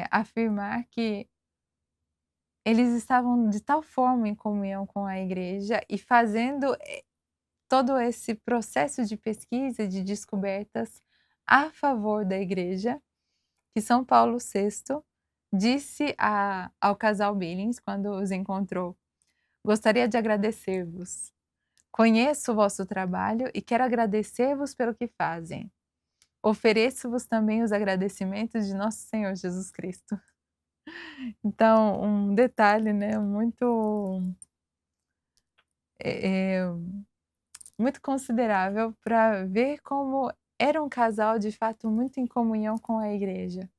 afirmar que eles estavam de tal forma em comunhão com a igreja e fazendo todo esse processo de pesquisa, de descobertas a favor da igreja, que São Paulo VI disse ao casal Billings, quando os encontrou: gostaria de agradecer-vos. Conheço o vosso trabalho e quero agradecer-vos pelo que fazem. Ofereço-vos também os agradecimentos de nosso Senhor Jesus Cristo. Então, um detalhe, né, eh eh, muito considerável para ver como era um casal de fato muito em comunhão com a igreja,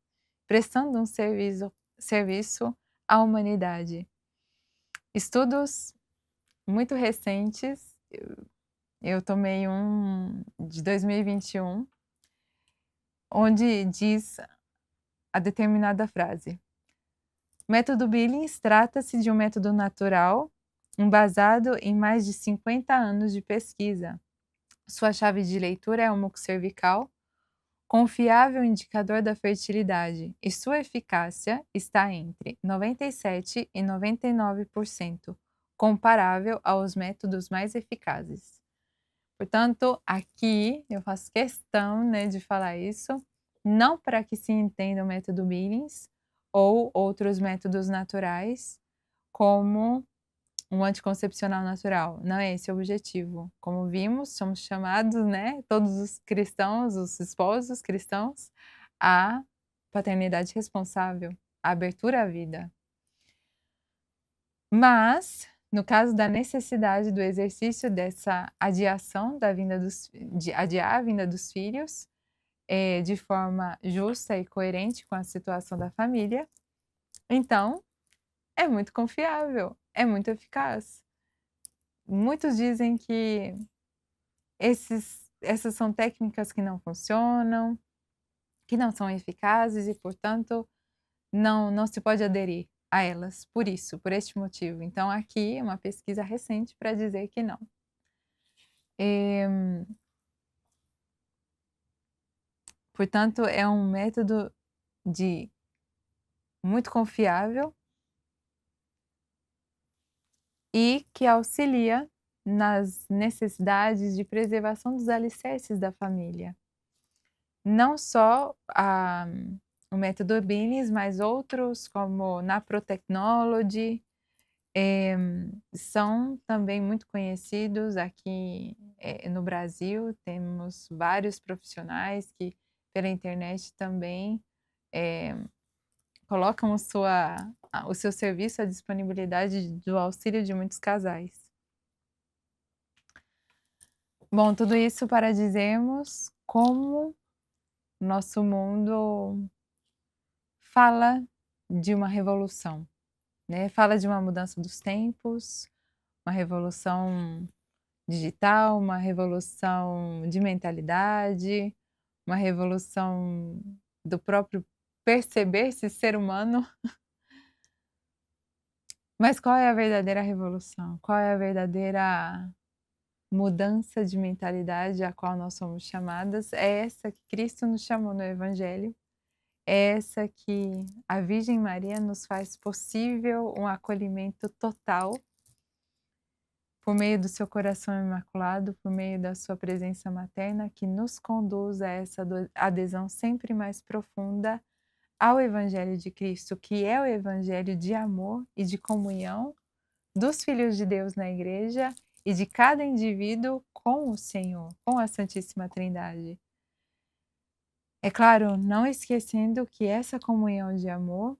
prestando um serviço à humanidade. Estudos muito recentes, eu tomei um de 2021, onde diz a determinada frase: "Método Billings trata-se de um método natural, embasado em mais de 50 anos de pesquisa. Sua chave de leitura é o muco cervical, confiável indicador da fertilidade, e sua eficácia está entre 97 e 99%, comparável aos métodos mais eficazes." Portanto, aqui eu faço questão, né, de falar isso, não para que se entenda o método Billings ou outros métodos naturais como um anticoncepcional natural, não é esse o objetivo. Como vimos, somos chamados, né, todos os cristãos, os esposos cristãos, à paternidade responsável, à abertura à vida. Mas, no caso da necessidade do exercício dessa adiação da vinda de adiar a vinda dos filhos, de forma justa e coerente com a situação da família, então é muito confiável, é muito eficaz. Muitos dizem que essas são técnicas que não funcionam, que não são eficazes e, portanto, não se pode aderir a elas, por isso, por este motivo. Então aqui uma pesquisa recente para dizer que não. Eh, Portanto, é um método de muito confiável e que auxilia nas necessidades de preservação dos alicerces da família. Não só o método Billings, mas outros como Naprotechnology, eh, são também muito conhecidos aqui, no Brasil. Temos vários profissionais que pela internet também, eh, colocam o seu serviço à disponibilidade do auxílio de muitos casais. Bom, tudo isso para dizermos como nosso mundo fala de uma revolução, né, fala de uma mudança dos tempos, uma revolução digital, uma revolução de mentalidade, uma revolução do próprio perceber-se ser humano. Mas qual é a verdadeira revolução? Qual é a verdadeira mudança de mentalidade a qual nós somos chamadas? É essa que Cristo nos chamou no Evangelho, é essa que a Virgem Maria nos faz possível um acolhimento total por meio do seu coração imaculado, por meio da sua presença materna, que nos conduz a essa adesão sempre mais profunda ao Evangelho de Cristo, que é o Evangelho de amor e de comunhão dos filhos de Deus na igreja e de cada indivíduo com o Senhor, com a Santíssima Trindade. É claro, não esquecendo que essa comunhão de amor,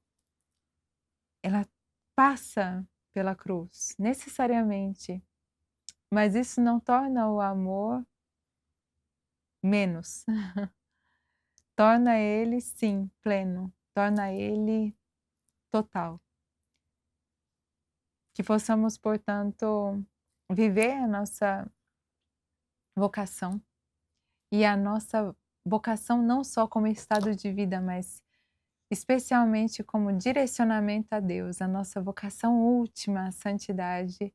ela passa pela cruz, necessariamente, mas isso não torna o amor menos, torna ele sim pleno, torna ele total. Que possamos, portanto, viver a nossa vocação, e a nossa vocação não só como estado de vida, mas especialmente como direcionamento a Deus, a nossa vocação última, a santidade,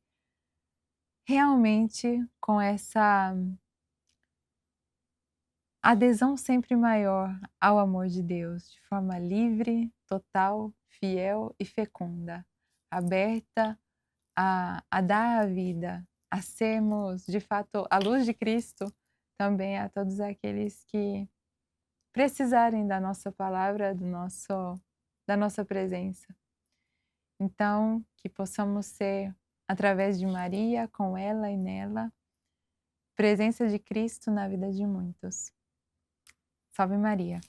realmente com essa adesão sempre maior ao amor de Deus, de forma livre, total, fiel e fecunda, aberta a dar a vida, a sermos de fato a luz de Cristo também a todos aqueles que precisarem da nossa palavra, da nossa presença. Então, que possamos ser, através de Maria, com ela e nela, presença de Cristo na vida de muitos. Salve Maria!